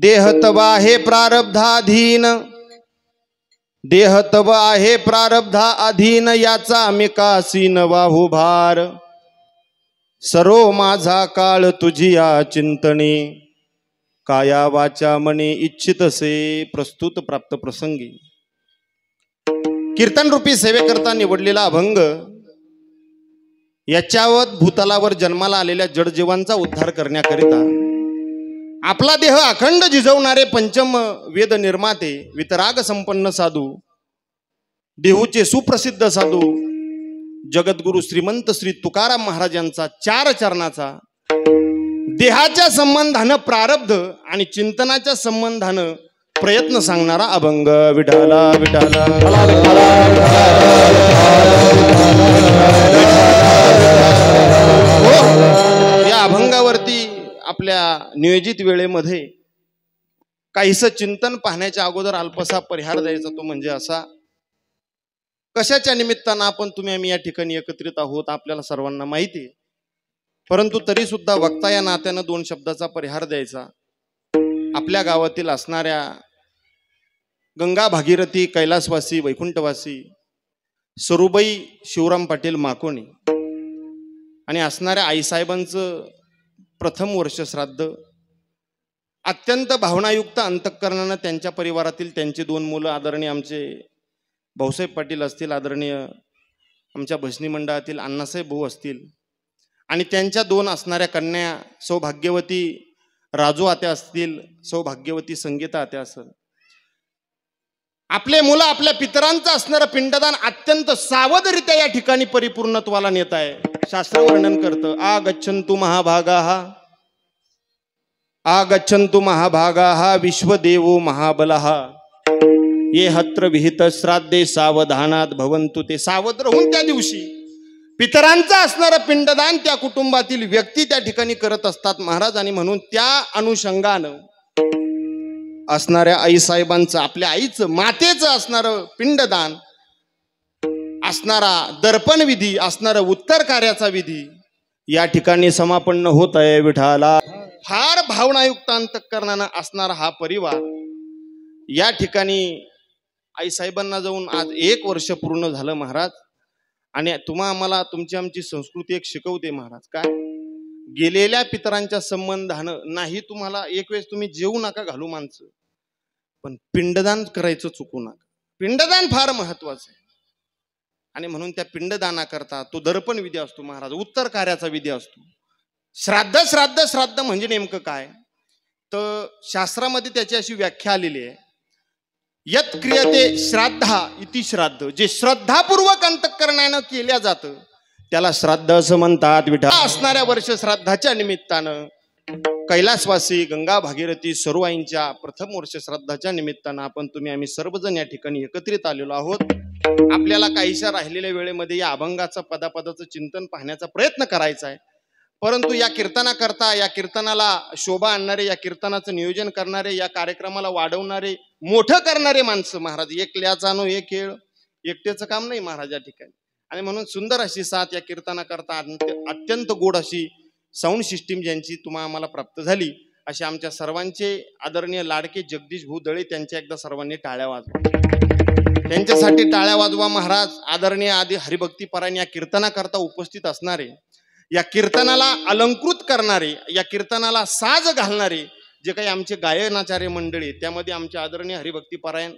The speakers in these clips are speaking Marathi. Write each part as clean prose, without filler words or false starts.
देह तव आहे प्रारब्धाधीन, देह तव आहे प्रारब्धा अधीन, याचा मी कासी न वाहू भार. सरो माझा काळ तुझिया चिंतने, काया वाचा मने इच्छितसे प्रस्तुत प्राप्त प्रसंगी. कीर्तन रूपी सेवेकरता निवडलेला अभंग याच्यावर भूतलावर जन्माला आलेल्या जडजीवांचा उद्धार करण्याकरिता आपला देह अखंड जिजवणारे पंचम वेद निर्माते वितराग संपन्न साधू, देहूचे सुप्रसिद्ध साधू जगद्गुरु श्रीमंत श्री तुकाराम महाराजांचा चार चरणाचा देहाच्या संबंधानं प्रारब्ध आणि चिंतनाच्या संबंधानं प्रयत्न सांगणारा अभंग. विठाला विठाला या अभंगावरती आपल्या नियोजित वेळेमध्ये काहीसं चिंतन पाहण्याच्या अगोदर अल्पसा परिहार द्यायचा, तो म्हणजे असा, कशाच्या निमित्तानं आपण तुम्ही आम्ही या ठिकाणी एकत्रित आहोत आपल्याला सर्वांना माहिती आहे, परंतु तरी सुद्धा वक्ता या नात्यानं दोन शब्दाचा परिहार द्यायचा. आपल्या गावातील असणाऱ्या गंगा भागीरथी कैलासवासी वैकुंठवासी सरुबाई शिवराम पाटील माकोणी आणि असणाऱ्या आईसाहेबांचं प्रथम वर्ष श्राद्ध, अत्यंत भावनायुक्त अंतःकरणानं त्यांच्या परिवारातील त्यांची दोन मुलं आदरणीय आमचे भाऊसाहेब पाटील असतील, आदरणीय आमच्या भजनी मंडळातील अण्णासाहेब भाऊ असतील आणि त्यांच्या दोन असणाऱ्या कन्या सौभाग्यवती राजू आत्या असतील, सौभाग्यवती संगीता आत्या असेल, आपले मुलं आपल्या पितरांचं असणारं पिंडदान अत्यंत सावधरित्या या ठिकाणी परिपूर्णत्वाला नेत आहे. शास्त्र वर्णन करतं, आगच्छन्तु महाभागाः, आगच्छन्तु महाभागाः विश्वदेवो महाबलः, ये हत्र विहित श्राद्धे सावधानात भवन्तु. ते सावध राहून त्या दिवशी पितरांचं असणारं पिंडदान त्या कुटुंबातील व्यक्ती त्या ठिकाणी करत असतात महाराज. आणि म्हणून त्या अनुषंगानं असणाऱ्या आईसाहेबांचं, आपल्या आईचं मातेचं असणारं पिंडदान, असणारा दर्पण विधी, असणारं उत्तर कार्याचा विधी या ठिकाणी समापन्न होत आहे. विठाला फार भावनायुक्त अंतःकरणानं असणारा हा परिवार या ठिकाणी आईसाहेबांना जाऊन आज 1 वर्ष पूर्ण झालं महाराज. आणि तुम्हा आम्हाला तुमची आमची संस्कृती एक शिकवते महाराज, काय गेलेल्या पितरांच्या संबंधानं नाही, तुम्हाला एक वेळेस तुम्ही जेवू नका घालू माणसं, पण पिंडदान करायचं चुकू नका. पिंडदान फार महत्वाचं आहे. आणि म्हणून त्या पिंडदानाकरता तो दर्पण विधी असतो महाराज, उत्तर कार्याचा विधी असतो. श्राद्ध श्राद्ध श्राद्ध म्हणजे नेमकं काय, तर शास्त्रामध्ये त्याची अशी व्याख्या आलेली आहे, यत क्रियते श्राद्धा इति श्राद्ध, जे श्रद्धापूर्वक अंतःकरणानं केल्या जातं त्याला श्राद्ध असं म्हणतात. विठा असणाऱ्या वर्ष श्राद्धाच्या निमित्तानं कैलासवासी गंगा भागीरथी सरुआईंच्या प्रथम वर्ष श्राद्धाच्या निमित्तानं आपण तुम्ही आम्ही सर्वजण या ठिकाणी एकत्रित आलेलो आहोत. आपल्याला काहीशा राहिलेल्या वेळेमध्ये या अभंगाचं पदापदाचं चिंतन पाहण्याचा प्रयत्न करायचा आहे. परंतु या कीर्तनाकरता, या कीर्तनाला शोभा आणणारे, या कीर्तनाचं नियोजन करणारे, या कार्यक्रमाला वाढवणारे, मोठं करणारे माणसं महाराज, एकल्याचा नो एक खेळ, एकट्याचं काम नाही महाराज या ठिकाणी. आणि म्हणून सुंदर अशी साथ या कीर्तनाकरता अत्यंत गोड अशी साऊंड सिस्टीम ज्यांची तुम्हा आम्हाला प्राप्त झाली, असे आमच्या सर्वांचे आदरणीय लाडके जगदीश भाऊ दळे, त्यांच्या एकदा सर्वांनी टाळ्या वाजवा, त्यांच्यासाठी टाळ्या वाजवा महाराज. आदरणीय आदी हरिभक्तीपरायण या कीर्तनाकरता उपस्थित असणारे, या कीर्तनाला अलंकृत करणारे, या कीर्तनाला साज घालणारे जे काही आमचे गायनाचार्य मंडळी, त्यामध्ये आमचे आदरणीय हरिभक्तीपरायण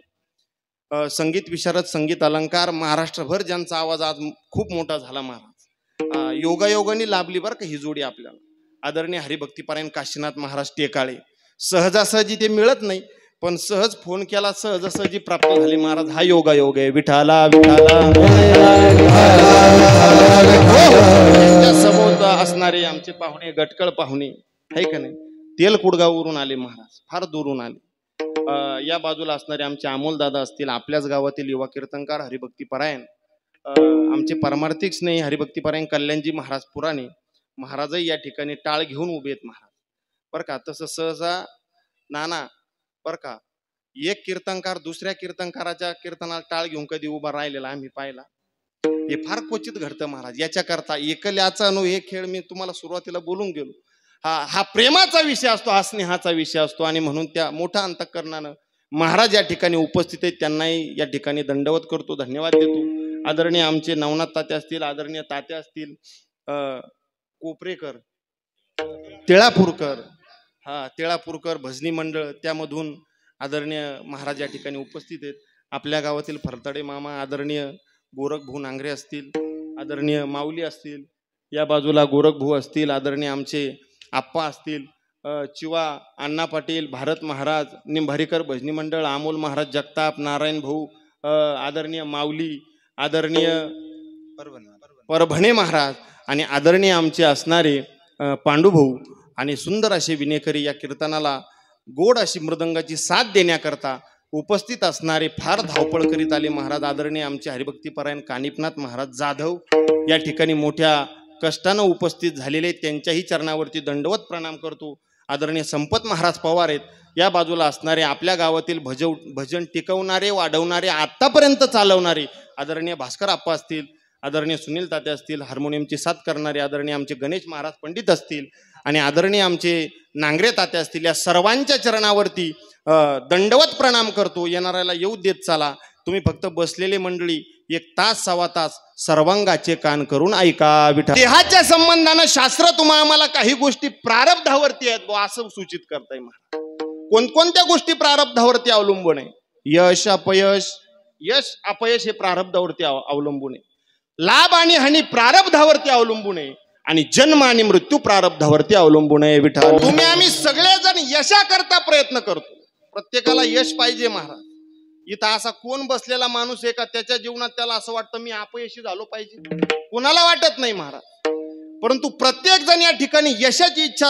संगीत विशारद, संगीत अलंकार महाराष्ट्रभर ज्यांचा आवाज आज खूप मोठा झाला महाराज, योगायोगाने लाभली बरं का ही जोडी आपल्याला. आदरणीय हरिभक्तीपरायण काशीनाथ महाराज टेकाळे, सहजासहजी ते मिळत नाही, पण सहज फोन केला सहजासहजी प्राप्त झाले महाराज. हा योगायोग आहे. विठाला विठाला. त्यांच्यासोबत असणारे आमचे पाहुणे, गटकळ पाहुणे आहे का नाही, तेलकुडगाववरून आले महाराज, फार दुरून आले. या बाजूला असणारे आमचे अमोल दादा असतील, आपल्याच गावातील युवा कीर्तनकार हरिभक्तीपरायण, आमचे परमार्थिक स्नेही हरिभक्तीपरायण कल्याणजी महाराज पुराणे महाराजही या ठिकाणी टाळ घेऊन उभे आहेत महाराज बरं का. तसं सहसा नाना बरं का, एक कीर्तनकार दुसऱ्या कीर्तनकाराच्या कीर्तनाला टाळ घेऊन कधी उभा राहिलेला आम्ही पाहिला, हे फार क्वचित घडतं महाराज. याच्याकरता एकल्याचा नो एक खेळ मी तुम्हाला सुरुवातीला बोलून गेलो. हा प्रेमाचा विषय असतो, हा स्नेहाचा विषय असतो. आणि म्हणून त्या मोठ्या अंतःकरणानं महाराज या ठिकाणी उपस्थित आहेत, त्यांनाही या ठिकाणी दंडवत करतो, धन्यवाद देतो. आदरणीय आमचे नवनाथ तात्या असतील, आदरणीय तात्या असतील, कोपरेकर, तिळापूरकर, तिळापूरकर भजनी मंडळ, त्यामधून आदरणीय महाराज या ठिकाणी उपस्थित आहेत. आपल्या गावातील फरतडे मामा, आदरणीय गोरखभाऊ नांगरे असतील, आदरणीय माऊली असतील, या बाजूला गोरखभाऊ असतील, आदरणीय आमचे आप्पा असतील, चिवा अण्णा पाटील, भारत महाराज, निंभारीकर भजनी मंडळ, अमोल महाराज जगताप, नारायण भाऊ, आदरणीय माऊली, आदरणीय परभणे महाराज आणि आदरणीय आमचे असणारे पांडुभाऊ आणि सुंदर असे विनेकरी या कीर्तनाला गोड अशी मृदंगाची साथ देण्याकरता उपस्थित असणारे फार धावपळ करीत आले महाराज. आदरणीय आमचे हरिभक्तीपरायण कानिपनाथ महाराज जाधव या ठिकाणी मोठ्या कष्टानं उपस्थित झालेले, त्यांच्याही चरणावरती दंडवत प्रणाम करतो. आदरणीय संपत महाराज पवार आहेत, या बाजूला असणारे आपल्या गावातील भजन टिकवणारे, वाढवणारे, आतापर्यंत चालवणारे आदरणीय भास्कर आप्पा असतील, आदरणीय सुनील तात्या असतील, हार्मोनियमची साथ करणारे आदरणीय आमचे गणेश महाराज पंडित असतील आणि आदरणीय आमचे नांगरे तात्या असतील, या सर्वांच्या चरणावरती दंडवत प्रणाम करतो. येणाऱ्याला येऊ देत चाला. तुम्ही फक्त बसलेले मंडळी 1 तास 1.25 तास सर्वांगाचे कान करून ऐका. विठ्ठल देहाच्या संबंधानं शास्त्र तुम्हा आम्हाला काही गोष्टी प्रारब्धावरती आहेत असं सूचित करताय. कोणकोणत्या गोष्टी प्रारब्धावरती अवलंबून आहे? यश अपयश, यश अपयश हे प्रारब्धावरती अवलंबून आहे. लाभ आणि हानी प्रारब्धावरती अवलंबून आहे आणि जन्म आणि मृत्यू प्रारब्धावरती अवलंबून आहे. विठ्ठल तुम्ही आम्ही सगळेजण यशाकरता प्रयत्न करतो, प्रत्येकाला यश पाहिजे महाराज. इथं असा कोण बसलेला माणूस आहे का त्याच्या जीवनात त्याला असं वाटतं मी अपयशी झालो पाहिजे? कोणाला वाटत नाही महाराज. परंतु प्रत्येक जण या ठिकाणी यशाची इच्छा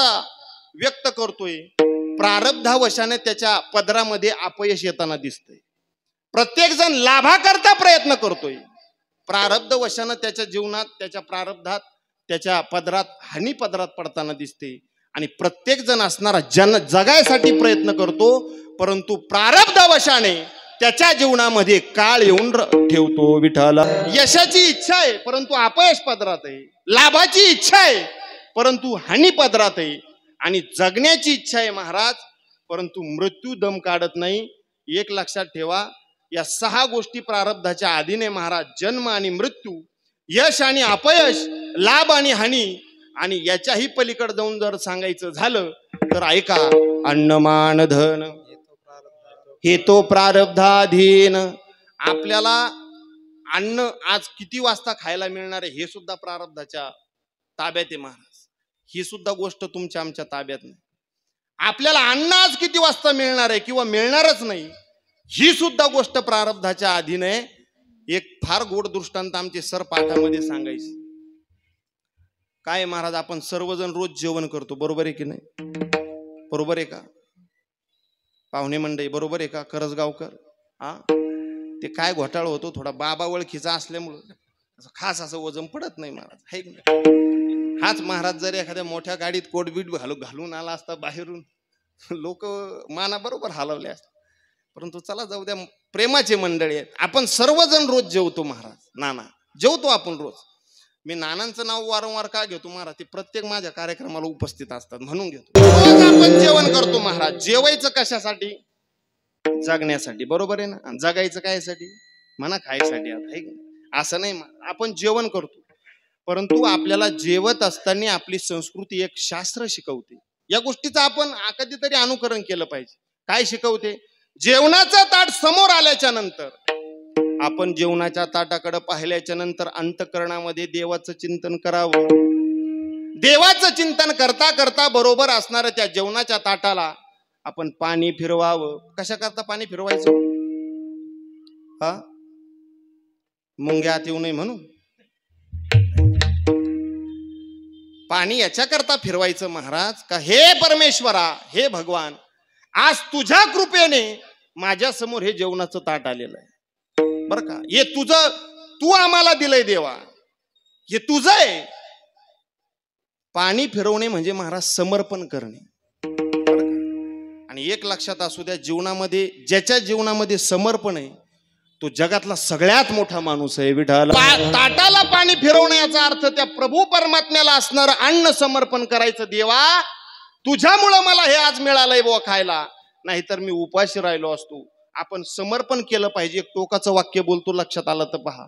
व्यक्त करतोय. प्रारब्धावशाने त्याच्या पदरामध्ये अपयश येताना दिसतंय. प्रत्येक जण लाभाकरता प्रयत्न करतोय, प्रारब्धवशाने त्याच्या जीवनात, त्याच्या प्रारब्धात, त्याच्या पदरात हानी पदरात पडताना दिसते. आणि प्रत्येक जण असणारा जगायसाठी प्रयत्न करतो, परंतु प्रारब्धवशाने त्याच्या जीवनामध्ये काळ येऊन ठेवतो. विठ्ठल यशाची इच्छा आहे परंतु अपयश पदरात आहे, लाभाची इच्छा आहे परंतु हानी पदरात आहे, आणि जगण्याची इच्छा आहे महाराज परंतु मृत्यू दम काढत नाही. एक लक्षात ठेवा, या 6 गोष्टी प्रारब्धाच्या अधीन महाराज. जन्म आणि मृत्यू, यश आणि अपयश, लाभ आणि हानी. आणि याच्याही पलीकडे जाऊन जर सांगायचं झालं तर ऐका, अन्नमान धन हे तो प्रारब्धाधीन. आपल्याला अन्न आज किती वाजता खायला मिळणार आहे हे सुद्धा प्रारब्धाच्या ताब्यात आहे महाराज. ही सुद्धा गोष्ट तुमच्या आमच्या ताब्यात नाही. आपल्याला अन्न आज किती वाजता मिळणार आहे किंवा मिळणारच नाही ही सुद्धा गोष्ट प्रारब्धाच्या अधीन आहे. एक फार गोड दृष्टांत आमचे सर पाठामध्ये सांगायचे. काय महाराज, आपण सर्वजण रोज जेवण करतो, बरोबर आहे की नाही? बरोबर आहे का पाहुणे मंडळी? बरोबर आहे का करजगावकर? ते काय घोटाळा होतो, थोडा बाबा ओळखीचा असल्यामुळं खास असं वजन पडत नाही महाराज, है की नाही? हाच महाराज जर एखाद्या मोठ्या गाडीत कोटबीट घालून आला असता बाहेरून, लोक माना बरोबर हलवले असते. परंतु चला जाऊ द्या, प्रेमाचे मंडळी आहेत. आपण सर्वजण रोज जेवतो महाराज. नाना जेवतो आपण रोज. मी नानांचं नाव वारंवार का घेतो महाराज? ते प्रत्येक माझ्या कार्यक्रमाला उपस्थित असतात म्हणून घेतो. रोज आपण जेवण करतो महाराज. जेवायचं कशासाठी? जगण्यासाठी, बरोबर आहे ना? जगायचं कायसाठी? म्हणा खायसाठी. असं नाही, आपण जेवण करतो परंतु आपल्याला जेवत असताना आपली संस्कृती एक शास्त्र शिकवते. या गोष्टीचं आपण कधीतरी अनुकरण केलं पाहिजे. काय शिकवते? जेवणाचं ताट समोर आल्याच्या नंतर, आपण जेवणाच्या ताटाकडे पाहिल्याच्या नंतर अंतःकरणामध्ये देवाचं चिंतन करावं. देवाचं चिंतन करता करता बरोबर असणाऱ्या त्या जेवणाच्या ताटाला आपण पाणी फिरवावं. कशा करता पाणी फिरवायचं? मुंग्या आत येऊ नये म्हणून पाणी याच्या करता फिरवायचं महाराज का हे परमेश्वरा, हे भगवान, आज तुझ्या कृपेने माझ्या समोर हे जेवणाचं ताट आलेलं आहे बर का. हे तुझं, तू आम्हाला दिलंय देवा, हे तुझं आहे. पाणी फिरवणे म्हणजे महाराज समर्पण करणे. आणि एक लक्षात असू द्या, जीवनामध्ये ज्याच्या जीवनामध्ये समर्पण आहे तो जगातला सगळ्यात मोठा माणूस आहे. विठ्ठल ताटाला पाणी फिरवण्याचा अर्थ त्या प्रभू परमात्म्याला असणारं अन्न समर्पण करायचं. देवा तुझ्यामुळं मला हे आज मिळालंय बुवा खायला, नाहीतर मी उपाशी राहिलो असतो. आपण समर्पण केलं पाहिजे. एक टोकाचं वाक्य बोलतो, लक्षात आलं तर पहा.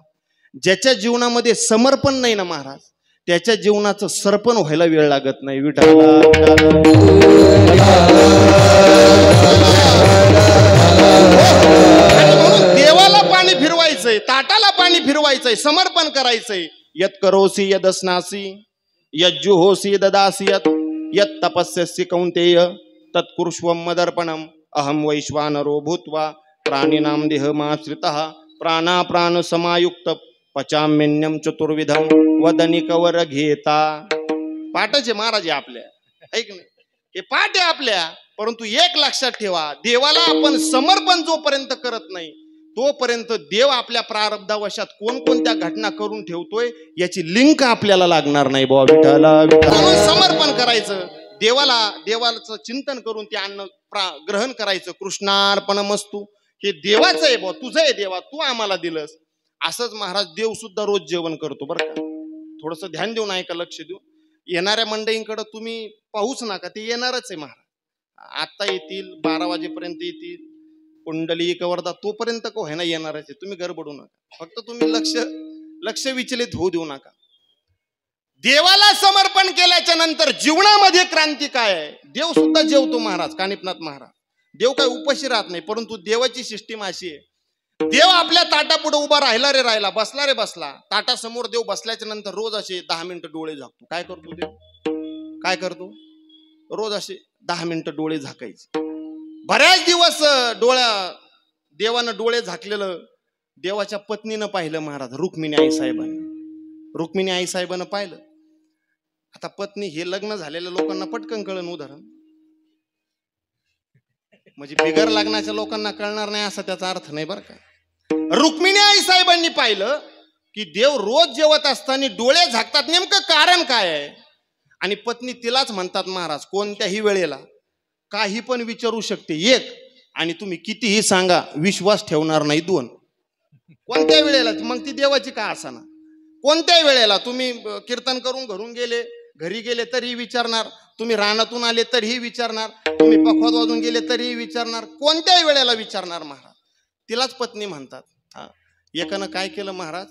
ज्याच्या जीवनामध्ये समर्पण नाही ना महाराज, त्याच्या जीवनाचं सरपण व्हायला वेळ लागत नाही. देवाला पाणी फिरवायचंय, ताटाला पाणी फिरवायचंय, समर्पण करायचंय. यत करोसी यदस्नासी यज्जुहोसी ददासी यत तपस्यसि कौंतेय तत्कुर्ष्वं मदर्पणम. अहम वैश्वानरो भूत्वा प्राणिनां देहमाश्रितः प्राणाप्राण समायुक्त पचाम्यन्यम चतुर्विधम वदनी कवर घेता. पाठच आहे महाराज आपल्या, ऐक नाही, हे पाठ आहे आपल्या. परंतु एक लक्षात ठेवा, देवाला आपण समर्पण जोपर्यंत करत नाही तोपर्यंत देव आपल्या प्रारब्धावशात कोणकोणत्या घटना करून ठेवतोय याची लिंक आपल्याला लागणार नाही. समर्पण करायचं देवाला, देवाचं चिंतन करून ते अन्न ग्रहण करायचं. कृष्णार्पणमस्तु, हे देवाचं आहे बुवा, तुझं आहे देवा, तू आम्हाला दिलंस. असंच महाराज देव सुद्धा रोज जेवण करतो बरं का. थोडस ध्यान देऊन ऐका, लक्ष देऊ. येणाऱ्या मंडळींकडे तुम्ही पाहूच नका, ते येणारच आहे महाराज. आता येतील, 12 वाजेपर्यंत येतील. कुंडली कवरदा तोपर्यंत को आहे ना येणारच आहे. तुम्ही गडबडू नका, फक्त तुम्ही लक्ष विचलित होऊ देऊ नका. देवाला समर्पण केल्याच्या नंतर जीवनामध्ये क्रांती काय आहे. देव सुद्धा जेवतो महाराज, कानिपनाथ महाराज. देव काय उपाशी राहत नाही, परंतु देवाची सिस्टीम अशी आहे, देव आपल्या ताटापुढे उभा राहिला रे राहिला, बसला रे बसला. ताटासमोर देव बसल्याच्या नंतर रोज असे 10 मिनिटं डोळे झाकतो. काय करतो देव, काय करतो, रोज असे 10 मिनिटं डोळे झाकायचे. बऱ्याच दिवस देवानं डोळे झाकलेलं देवाच्या पत्नीनं पाहिलं महाराज, रुक्मिणी आई साहेबांनी. रुक्मिणी आई साहेबांना पाहिलं. आता पत्नी हे लग्न झालेल्या लोकांना पटकन कळण उदाहरण, म्हणजे बिगर लग्नाच्या लोकांना कळणार नाही असा त्याचा अर्थ नाही बरं का. रुक्मिणी आई साहेबांनी पाहिलं की देव रोज जेवत असताना डोळे झाकतात, नेमकं कारण काय आहे. आणि पत्नी तिलाच म्हणतात महाराज, कोणत्याही वेळेला काही पण विचारू शकते एक, आणि तुम्ही कितीही सांगा विश्वास ठेवणार नाही 2. कोणत्या वेळेला, मग ती देवाची का असाना. कोणत्या वेळेला तुम्ही कीर्तन करून घरी गेले तरीही विचारणार, तुम्ही रानातून आले तरीही विचारणार, तुम्ही पखवाज वाजून गेले तरीही विचारणार, कोणत्याही वेळेला विचारणार महाराज. तिलाच पत्नी म्हणतात. एकानं काय केलं महाराज,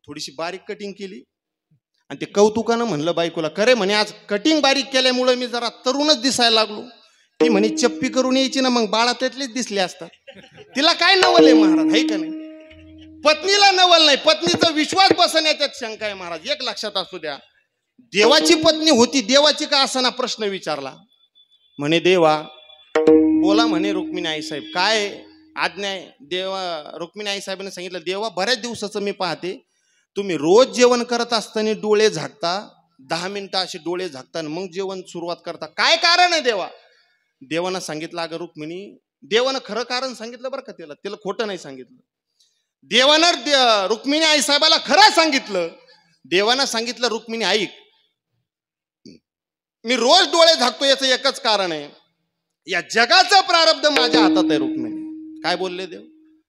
थोडीशी बारीक कटिंग केली आणि ते कौतुकानं म्हणलं बायकोला, खरे म्हणे आज कटिंग बारीक केल्यामुळे मी जरा तरुणच दिसायला लागलो. ती म्हणे चप्पी करून यायची ना, मग बाळा त्यातलेच दिसले असतात. तिला काय नवल आहे महाराज, आहे का नाही. पत्नीला नवल नाही, पत्नीचा विश्वास बसण्याच्यात शंका आहे महाराज. एक लक्षात असू द्या, देवाची पत्नी होती, देवाची का असा ना प्रश्न विचारला. म्हणे देवा बोला म्हणे रुक्मिणी आई साहेब, काय आज्ञा आहे. रुक्मिणी आई साहेबांनी सांगितलं, देवा बऱ्याच दिवसाचं मी पाहते, तुम्ही रोज जेवण करत असताना डोळे झाकता, 10 मिनिटं असे डोळे झाकता मग जेवण सुरुवात करता, काय कारण आहे देवा. देवानं सांगितलं, अगं रुक्मिणी, देवानं खरं कारण सांगितलं बरं का, तिला खोटं नाही सांगितलं. देवानं रुक्मिणी आई साहेबाला खरं सांगितलं. देवानं सांगितलं, रुक्मिणी ऐक, मी रोज डोळे झाकतो याचं एकच कारण आहे, या जगाचं प्रारब्ध माझ्या हातात आहे. रुक्मिणी काय बोलले देव,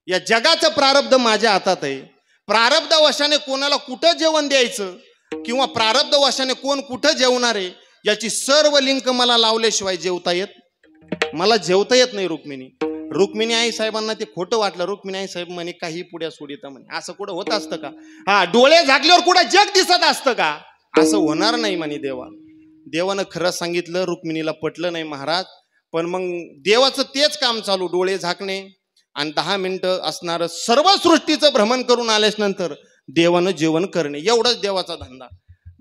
या जगाचं प्रारब्ध माझ्या हातात आहे. प्रारब्धवशाने कोणाला कुठं जेवण द्यायचं किंवा प्रारब्धवशाने कोण कुठं जेवणार आहे याची सर्व लिंक मला लावल्याशिवाय मला जेवता येत नाही. रुक्मिणी आई साहेबांना ते खोटं वाटलं. रुक्मिणी आई साहेब म्हणे, काही पुढ्या सोडिता म्हणे, असं कुठं होत असतं का. हा, डोळे झाकल्यावर कुठं जग दिसत असतं का, असं होणार नाही म्हणे देवानं खरं सांगितलं. रुक्मिणीला पटलं नाही महाराज, पण मग देवाचं तेच काम चालू, डोळे झाकणे आणि 10 मिनिटं असणारं सर्व सृष्टीचं भ्रमण करून आल्याच नंतर देवानं जेवण करणे, एवढंच देवाचा धंदा.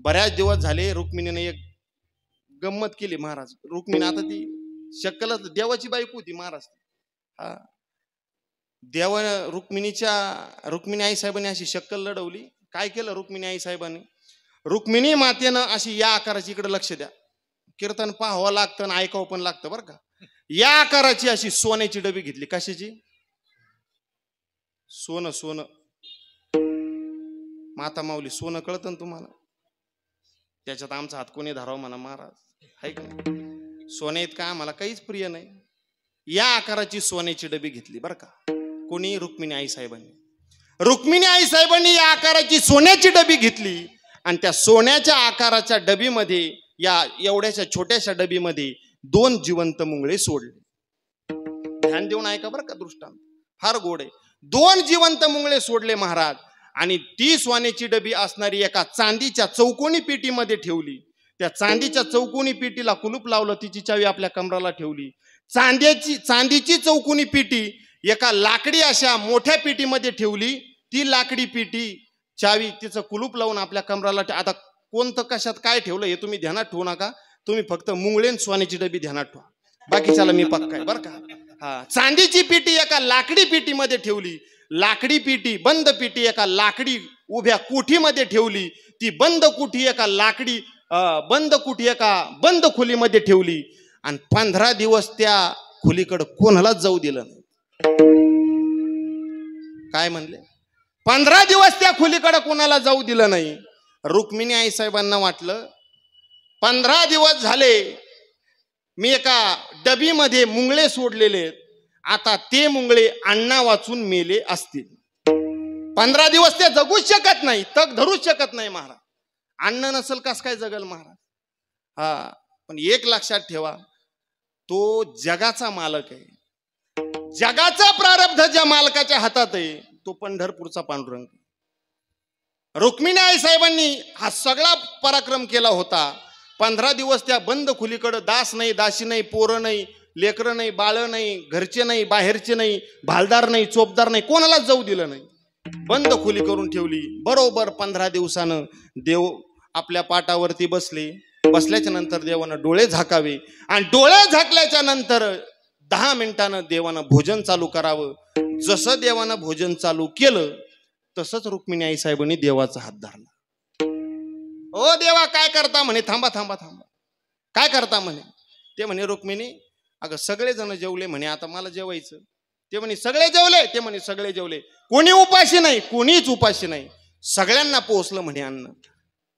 बऱ्याच दिवस झाले. रुक्मिणीने एक गंमत केली महाराज. रुक्मिणी आता ती शक्कलच देवाची बायको होती महाराज. हा, रुक्मिणी आई साहेबांनी अशी शक्कल लढवली. काय केलं रुक्मिणी आई साहेबांनी, रुक्मिणी मातेनं अशी या आकाराची, इकडे लक्ष द्या, कीर्तन पाहावं लागतं आणि ऐकावं पण लागतं बरं का. या आकाराची अशी सोन्याची डबी घेतली. कशाची, सोनं माता माऊली, सोनं कळतं ना तुम्हाला, त्याच्यात आमचा हात कोणी धराव म्हणा महाराज, आहे का नाही. सोन्या इतका आम्हाला काहीच प्रिय नाही. या आकाराची सोन्याची डबी घेतली बरं का. कोणी, रुक्मिणी आई साहेबांनी या आकाराची सोन्याची डबी घेतली आणि त्या सोन्याच्या आकाराच्या डबीमध्ये या एवढ्याशा छोट्याशा डबीमध्ये 2 जिवंत मुंगळे सोडले. ध्यान देऊन ऐका बरं का, दृष्टांत फार गोड आहे. 2 जिवंत मुंगळे सोडले महाराज, आणि ती सोन्याची डबी असणारी एका चांदीच्या चौकोनी पेटीमध्ये ठेवली. त्या चांदीच्या चौकोनी पेटीला कुलूप लावलं, तिची चावी आपल्या कमराला ठेवली. चांदीची चौकोनी पेटी एका लाकडी अशा मोठ्या पेटीमध्ये ठेवली. ती लाकडी पेटी चावी तिचं कुलूप लावून आपल्या कमराला आता कोणतं कशात काय ठेवलं हे तुम्ही ध्यानात ठेवू नका. तुम्ही फक्त मुंगळेन सोन्याची डबी ध्यानात ठेवा, बाकीच्याला मी पक्का आहे बरं का. हा, चांदीची पेटी एका लाकडी पेटीमध्ये ठेवली. लाकडी पेटी बंद पेटी एका लाकडी उभ्या कुठीमध्ये ठेवली. ती बंद कुठी एका लाकडी बंद खोलीमध्ये ठेवली. आणि 15 दिवस त्या खोलीकडे कोणालाच जाऊ दिलं नाही. काय म्हणले? 15 दिवस त्या खोलीकडे कोणाला जाऊ दिलं नाही. रुक्मिणी आई साहेबांना वाटलं 15 दिवस झाले मी एका डबीमध्ये मुंगळे सोडलेले, आता ते मुंगळे अण्णा वाचून मेले असतील. 15 दिवस ते जगूच शकत नाही, तग धरूच शकत नाही महाराज. अन्न नसल कस काय जगल महाराज. हा, पण एक लक्षात ठेवा, तो जगाचा मालक आहे. जगाचा प्रारब्ध ज्या मालकाच्या हातात आहे तो पंढरपूरचा पांडुरंग. रुक्मिणी आई साहेबांनी हा सगळा पराक्रम केला होता. 15 दिवस त्या बंद खोलीकडे दास नाही, दासी नाही, पोरं नाही, लेकरं नाही, बाळ नाही, घरचे नाही, बाहेरचे नाही, भालदार नाही, चोपदार नाही, कोणालाच जाऊ दिलं नाही. बंद खोली करून ठेवली. बरोबर 15 दिवसानं देव आपल्या पाटावरती बसले. बसल्याच्या नंतर देवानं डोळे झाकावे, आणि डोळे झाकल्याच्या नंतर 10 मिनिटानं देवानं भोजन चालू करावं. जसं देवानं भोजन चालू केलं तसंच रुक्मिणी आई साहेबांनी देवाचा हात धरला. ओ देवा काय करता म्हणे. थांबा थांबा थांबा, काय करता म्हणे. ते म्हणे रुक्मिणी अगं सगळेजण जेवले म्हणे, आता मला जेवायचं. ते म्हणे सगळे जेवले. ते म्हणे सगळे जेवले, कोणी उपाशी नाही, कोणीच उपाशी नाही, सगळ्यांना पोहोचलं म्हणे अन्न.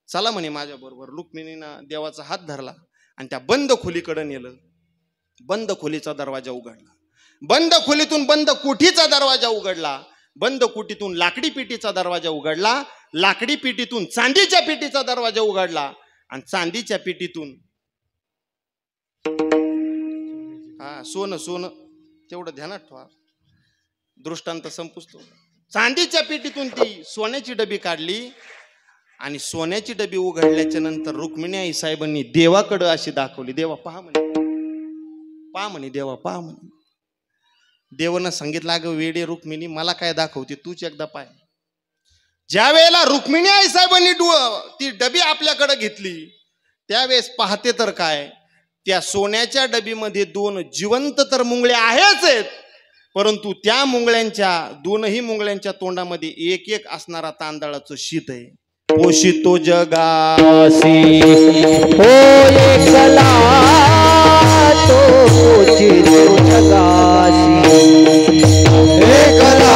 चला म्हणे माझ्या बरोबर. रुक्मिणीनं देवाचा हात धरला आणि त्या बंद खोलीकडे नेलं. बंद खोलीचा दरवाजा उघडला. बंद खोलीतून बंद कुठीचा दरवाजा उघडला. बंद कुटीतून लाकडी पेटीचा दरवाजा उघडला. लाकडी पेटीतून चांदीच्या पेटीचा दरवाजा उघडला. आणि चांदीच्या पेटीतून सोनं तेवढं ध्यानात ठेवा, दृष्टांत संपुष्टो. चांदीच्या पेटीतून ती सोन्याची डबी काढली. आणि सोन्याची डबी उघडल्याच्या नंतर रुक्मिणी आई साहेबांनी देवाकडे अशी दाखवली. देवा पहा म्हणे, पहा म्हणे, देवा पहा म्हणे. देवानं सांगितलं अगं वेडे रुक्मिणी, मला काय दाखवते, तूच एकदा पाय. ज्या वेळेला रुक्मिणी आई साहेबांनी ती डबी आपल्याकडे घेतली त्यावेळेस पाहते तर काय, त्या सोन्याच्या डबीमध्ये 2 जिवंत तर मुंगळे आहेच आहेत, परंतु त्या मुंगळ्यांच्या 2ही मुंगळ्यांच्या तोंडामध्ये एक एक असणारा तांदळाचं शीत आहे. पोषितो जगासी हो एकला तो पोषितो जगासी, एकला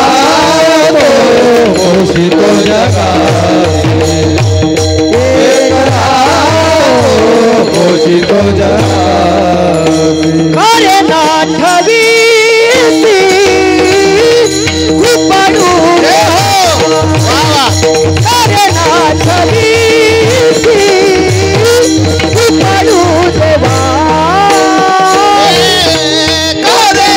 तो पोषितो जगासी, एकला तो पोषितो जगासी. अरे नाठवी खूपडू अरे नाठवी खूपडू देवा, अरे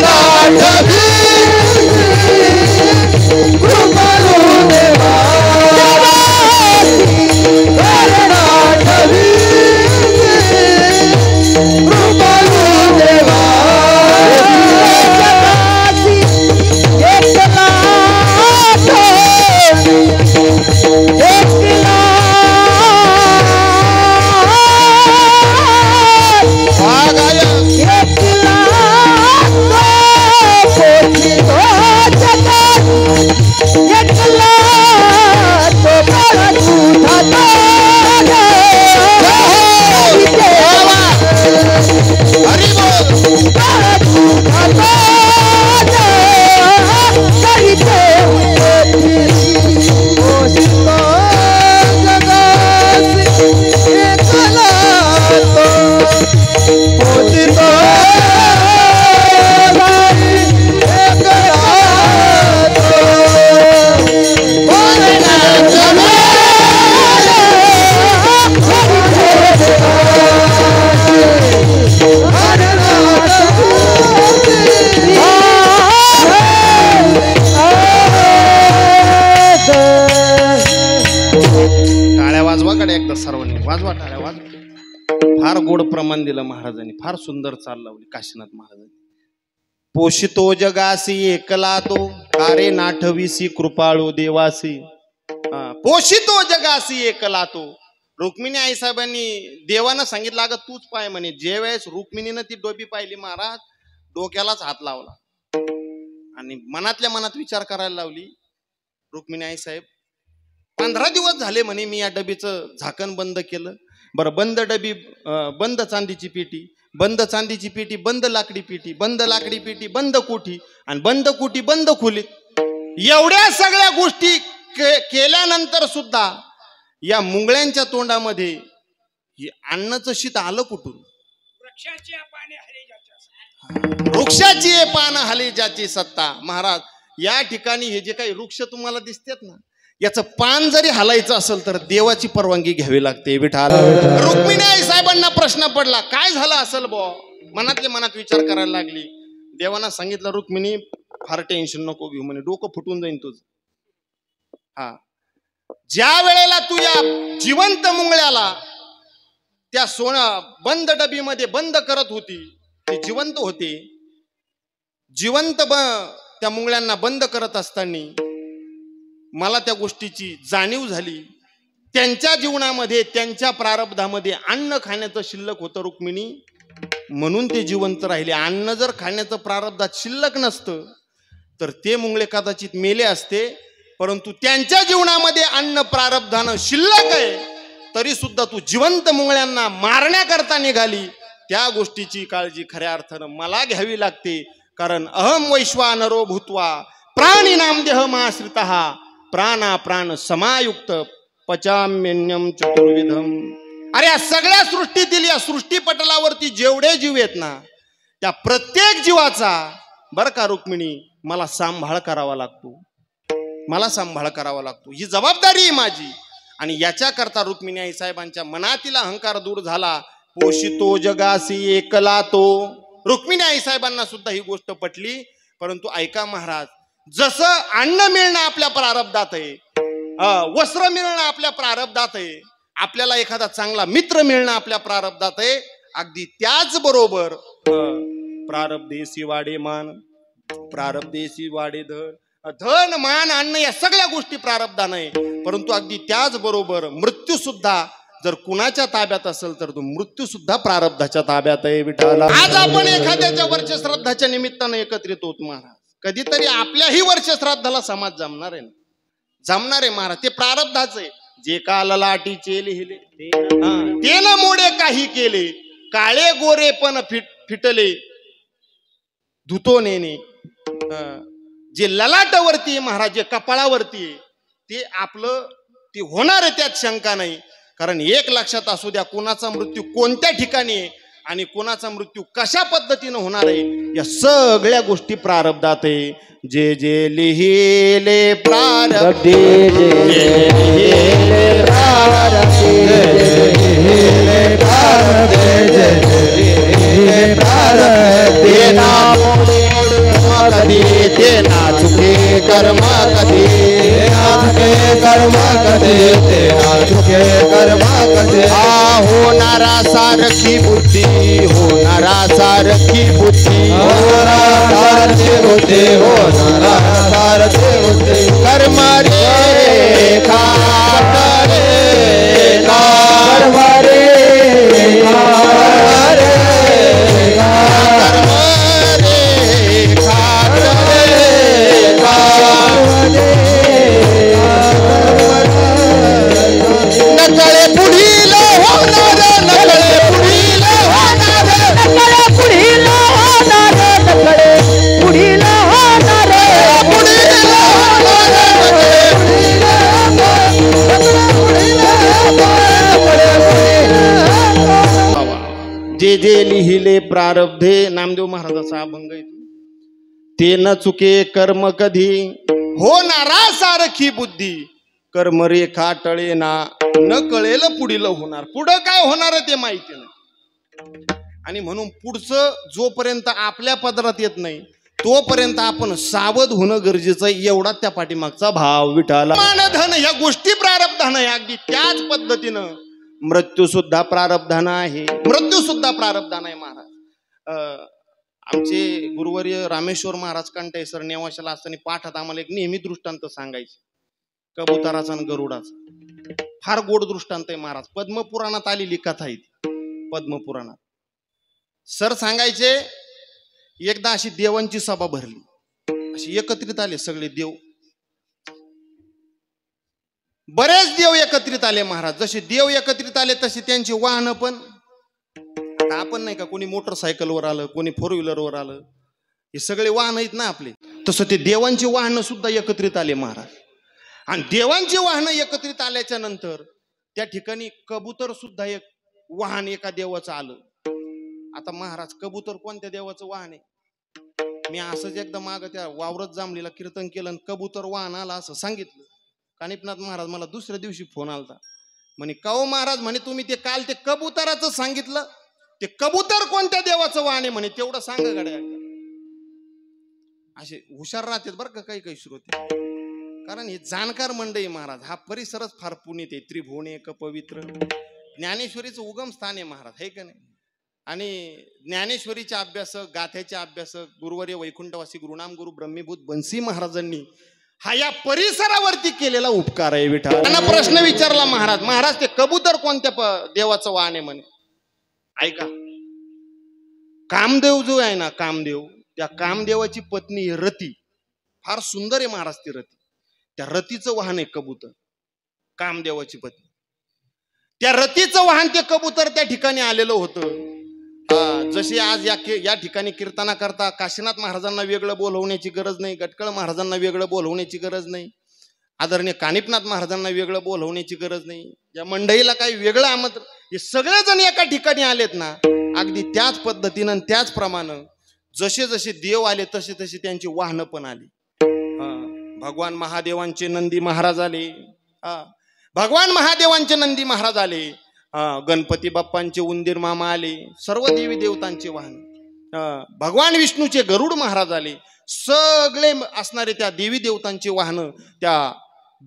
वाजवा गाड्या एकदा सर्वांनी, वाजवा टाळ्या, वाजवा. फार गोड प्रमाण दिलं महाराजांनी, फार सुंदर चाल लावली काशीनाथ महाराजांनी. पोषितो जगासी एकला तो, कारे नाठविसी कृपाळू देवासी. पोषितो जगासी एकला तो. रुक्मिणी आईसाहेबांनी देवानं सांगितलं अगं तूच पाय म्हणे. जे वेळेस रुक्मिणीनं ती डोबी पाहिली महाराज डोक्यालाच हात लावला आणि मनातल्या मनात विचार करायला लावली. रुक्मिणी आईसाहेब 15 दिवस झाले म्हणे मी या डबीचं झाकण बंद केलं. बरं बंद डबी, बंद चांदीची पेटी, बंद चांदीची पेटी, बंद लाकडी पेटी, बंद लाकडी पेटी, बंद कोठी आणि बंद कोठी बंद खोलीत. एवढ्या सगळ्या गोष्टी केल्यानंतर सुद्धा या मुंगळ्यांच्या तोंडामध्ये ही अन्नाचं शीत आलं कुठून? वृक्षाची पानं हले ज्याची सत्ता. महाराज या ठिकाणी हे जे काही वृक्ष तुम्हाला दिसतात ना, याचं पान जरी हलायचं असेल तर देवाची परवानगी घ्यावी लागते. विठाल. रुक्मिणी आई साहेबांना प्रश्न पडला काय झालं असेल बो. मनातल्या मनात विचार करायला लागली. देवांना सांगितलं रुक्मिणी फार टेन्शन नको घेऊ म्हणे, डोकं फुटून जाईन तुझं. हा, ज्या वेळेला तू या जिवंत मुंगळ्याला त्या बंद डबीमध्ये बंद करत होती, ती जिवंत होते, जिवंत त्या मुंगळ्यांना बंद करत असताना मला त्या गोष्टीची जाणीव झाली. त्यांच्या जीवनामध्ये त्यांच्या प्रारब्धामध्ये अन्न खाण्याचं शिल्लक होतं रुक्मिणी, म्हणून ते जिवंत राहिले. अन्न जर खाण्याचं प्रारब्धात शिल्लक नसतं तर ते मुंगळे कदाचित मेले असते. परंतु त्यांच्या जीवनामध्ये अन्न प्रारब्धानं शिल्लक आहे तरी सुद्धा तू जिवंत मुंगळ्यांना मारण्याकरता निघाली. त्या गोष्टीची काळजी खऱ्या अर्थानं मला घ्यावी लागते. कारण अहम वैश्वानरो भूत्वा प्राणी नामदेहमाश्रितः प्राणा प्राण समायुक्त पचाम्यन्यम चतुर्विधम. अरे या सगळ्या सृष्टीतील या सृष्टीपटलावरती जेवढे जीव आहेत ना, त्या प्रत्येक जीवाचा बरं का रुक्मिणी मला सांभाळ करावा लागतो, मला सांभाळ करावा लागतो. ही जबाबदारी आहे माझी. आणि याच्याकरता रुक्मिणी आई साहेबांच्या मनातील अहंकार दूर झाला. पोषितो जगासी एकला तो. रुक्मिणी आई साहेबांना सुद्धा ही गोष्ट पटली. परंतु ऐका महाराज, जसं अन्न मिळणं आपल्या प्रारब्धात आहे, वस्त्र मिळणं आपल्या प्रारब्धात आहे, आपल्याला एखादा चांगला मित्र मिळणं आपल्या प्रारब्धात आहे, अगदी त्याचबरोबर प्रारब्धेसी वाडे मान, प्रारब्धेसी वाडे धन, धन मान अन्न या सगळ्या गोष्टी प्रारब्धान आहे. परंतु अगदी त्याचबरोबर मृत्यू सुद्धा जर कुणाच्या ताब्यात असेल तर तो मृत्यू सुद्धा प्रारब्धाच्या ताब्यात आहे. विठाला. आज आपण एखाद्याच्या वर्ष श्राद्धाच्या निमित्तानं एकत्रित होत महाराज. कधीतरी आपल्याही वर्ष श्राद्धाला समाज जमणार आहे ना, जमणार आहे महाराज. ते प्रारब्धाच आहे. जे काल लाटीचे लिहिले ते न मोडे काही केले, काळे गोरे पण फिटले धुतो नेने. जे ललाटावरती आहे महाराज, जे कपाळावरती आहे ते आपलं ते होणार आहे, त्यात शंका नाही. कारण एक लक्षात असू द्या, कोणाचा मृत्यू कोणत्या ठिकाणी आहे आणि कोणाचा मृत्यू कशा पद्धतीनं होणार आहे या सगळ्या गोष्टी प्रारब्धात आहे. जे जे लिहिले प्रारब्धे, कधी ते ना चुके कर्म कधी, कर्म कधी ते ना चुके कर्म कधी. होणारा सारखी बुद्धी, होणारा सारखी बुद्धी, होणारा सारखी बुद्धी, होणारा सारखी बुद्धी. कर्म रे खात रे कर्म रे नकळे पुढील होणार, नकळे पुढील होणार, नकळे पुढील होणार, नकळे पुढील होणार, जे जे लिहिले प्रारब्धे. नामदेव महाराजाचा अभंग आहे. ते न चुके कर्म कधी, होणारा सारखी बुद्धी, कर्म रेखा टळे ना, न कळेल पुढील होणार. पुढं काय होणार आहे ते माहिती नाही. आणि म्हणून पुढचं जोपर्यंत आपल्या पदरात येत नाही तोपर्यंत आपण सावध होणं गरजेचं आहे, एवढा त्या पाठीमागचा भाव विठाला. मानधन ह्या गोष्टी प्रारब्धानं आहे, अगदी त्याच पद्धतीनं मृत्यू सुद्धा प्रारब्धानं आहे. मृत्यू सुद्धा प्रारब्धानं आहे महाराज. आमचे गुरुवर्य रामेश्वर महाराज कंटे सर नेवाशाला असताना पाठात आम्हाला एक नेहमी दृष्टांत सांगायचे, कबुतराचा आणि गरुडाचा. फार गोड दृष्टांत आहे महाराज. पद्मपुराणात आलेली कथा आहे ती. पद्मपुराणात सर सांगायचे, एकदा अशी देवांची सभा भरली, अशी एकत्रित आले सगळे देव, बरेच देव एकत्रित आले महाराज. जसे देव एकत्रित आले तसे त्यांची वाहनं पण. आता आपण नाही का, कोणी मोटरसायकलवर आलं, कोणी फोर व्हीलरवर आलं, हे सगळे वाहन आहेत ना आपले, तसं ते देवांची वाहनं सुद्धा एकत्रित आले महाराज. आणि देवांची वाहनं एकत्रित आल्याच्या नंतर त्या ठिकाणी कबूतर सुद्धा एक वाहन एका देवाचं आलं. आता महाराज, कबूतर कोणत्या देवाचं वाहन आहे? मी असंच एकदा माग त्या वावरत जांभलीला कीर्तन केलं आणि कबूतर वाहन आला असं सांगितलं. कानिपनाथ महाराज मला दुसऱ्या दिवशी फोन आलता, म्हणे काओ महाराज, म्हणे तुम्ही ते काल ते कबुतराचं सांगितलं, ते कबूतर कोणत्या देवाचं वाहन आहे म्हणे, तेवढं सांगा गड्या. असे हुशार राहतात बरं का काही काही श्रोते, कारण हे जाणकार मंडळी महाराज. हा परिसरच फार पुनीत आहे. त्रिभुवन एक पवित्र, ज्ञानेश्वरीचं उगम स्थान आहे महाराज, हे का नाही. आणि ज्ञानेश्वरीच्या अभ्यासक, गाथ्याच्या अभ्यासक गुरुवर्य वैकुंठवासी गुरुनाम गुरु ब्रह्मीभूत बन्सी महाराजांनी हा या परिसरावरती केलेला उपकार आहे विठ्ठल. त्यांना प्रश्न विचारला महाराज, महाराज ते कबूतर कोणत्या देवाचं वाहन आहे म्हणे. ऐका, कामदेव जो आहे ना, कामदेव, त्या कामदेवाची पत्नी रती, फार सुंदर आहे महाराज ती रती. त्या रतीचं वाहन आहे कबूतर, कामदेवाची पत्नी. त्या रतीचं वाहन ते कबूतर त्या ठिकाणी आलेलं होतं. जसे आज या ठिकाणी कीर्तना करता काशीनाथ महाराजांना वेगळं बोलवण्याची गरज नाही, गटकळ महाराजांना वेगळं बोलवण्याची गरज नाही, आदरणीय कानिपनाथ महाराजांना वेगळं बोलवण्याची गरज नाही, या मंडळीला काही वेगळं आमंत्रण, हे सगळेजण एका ठिकाणी आलेत ना, अगदी त्याच पद्धतीनं त्याचप्रमाणे जसे जसे देव आले तसे तसे त्यांची वाहनं पण आली. भगवान महादेवांचे नंदी महाराज आले, भगवान महादेवांचे नंदी महाराज आले, गणपती बाप्पांचे उंदीर मामा आले, सर्व देवी देवतांचे वाहन, भगवान विष्णूचे गरुड महाराज आले, सगळे असणारे त्या देवी देवतांची वाहनं त्या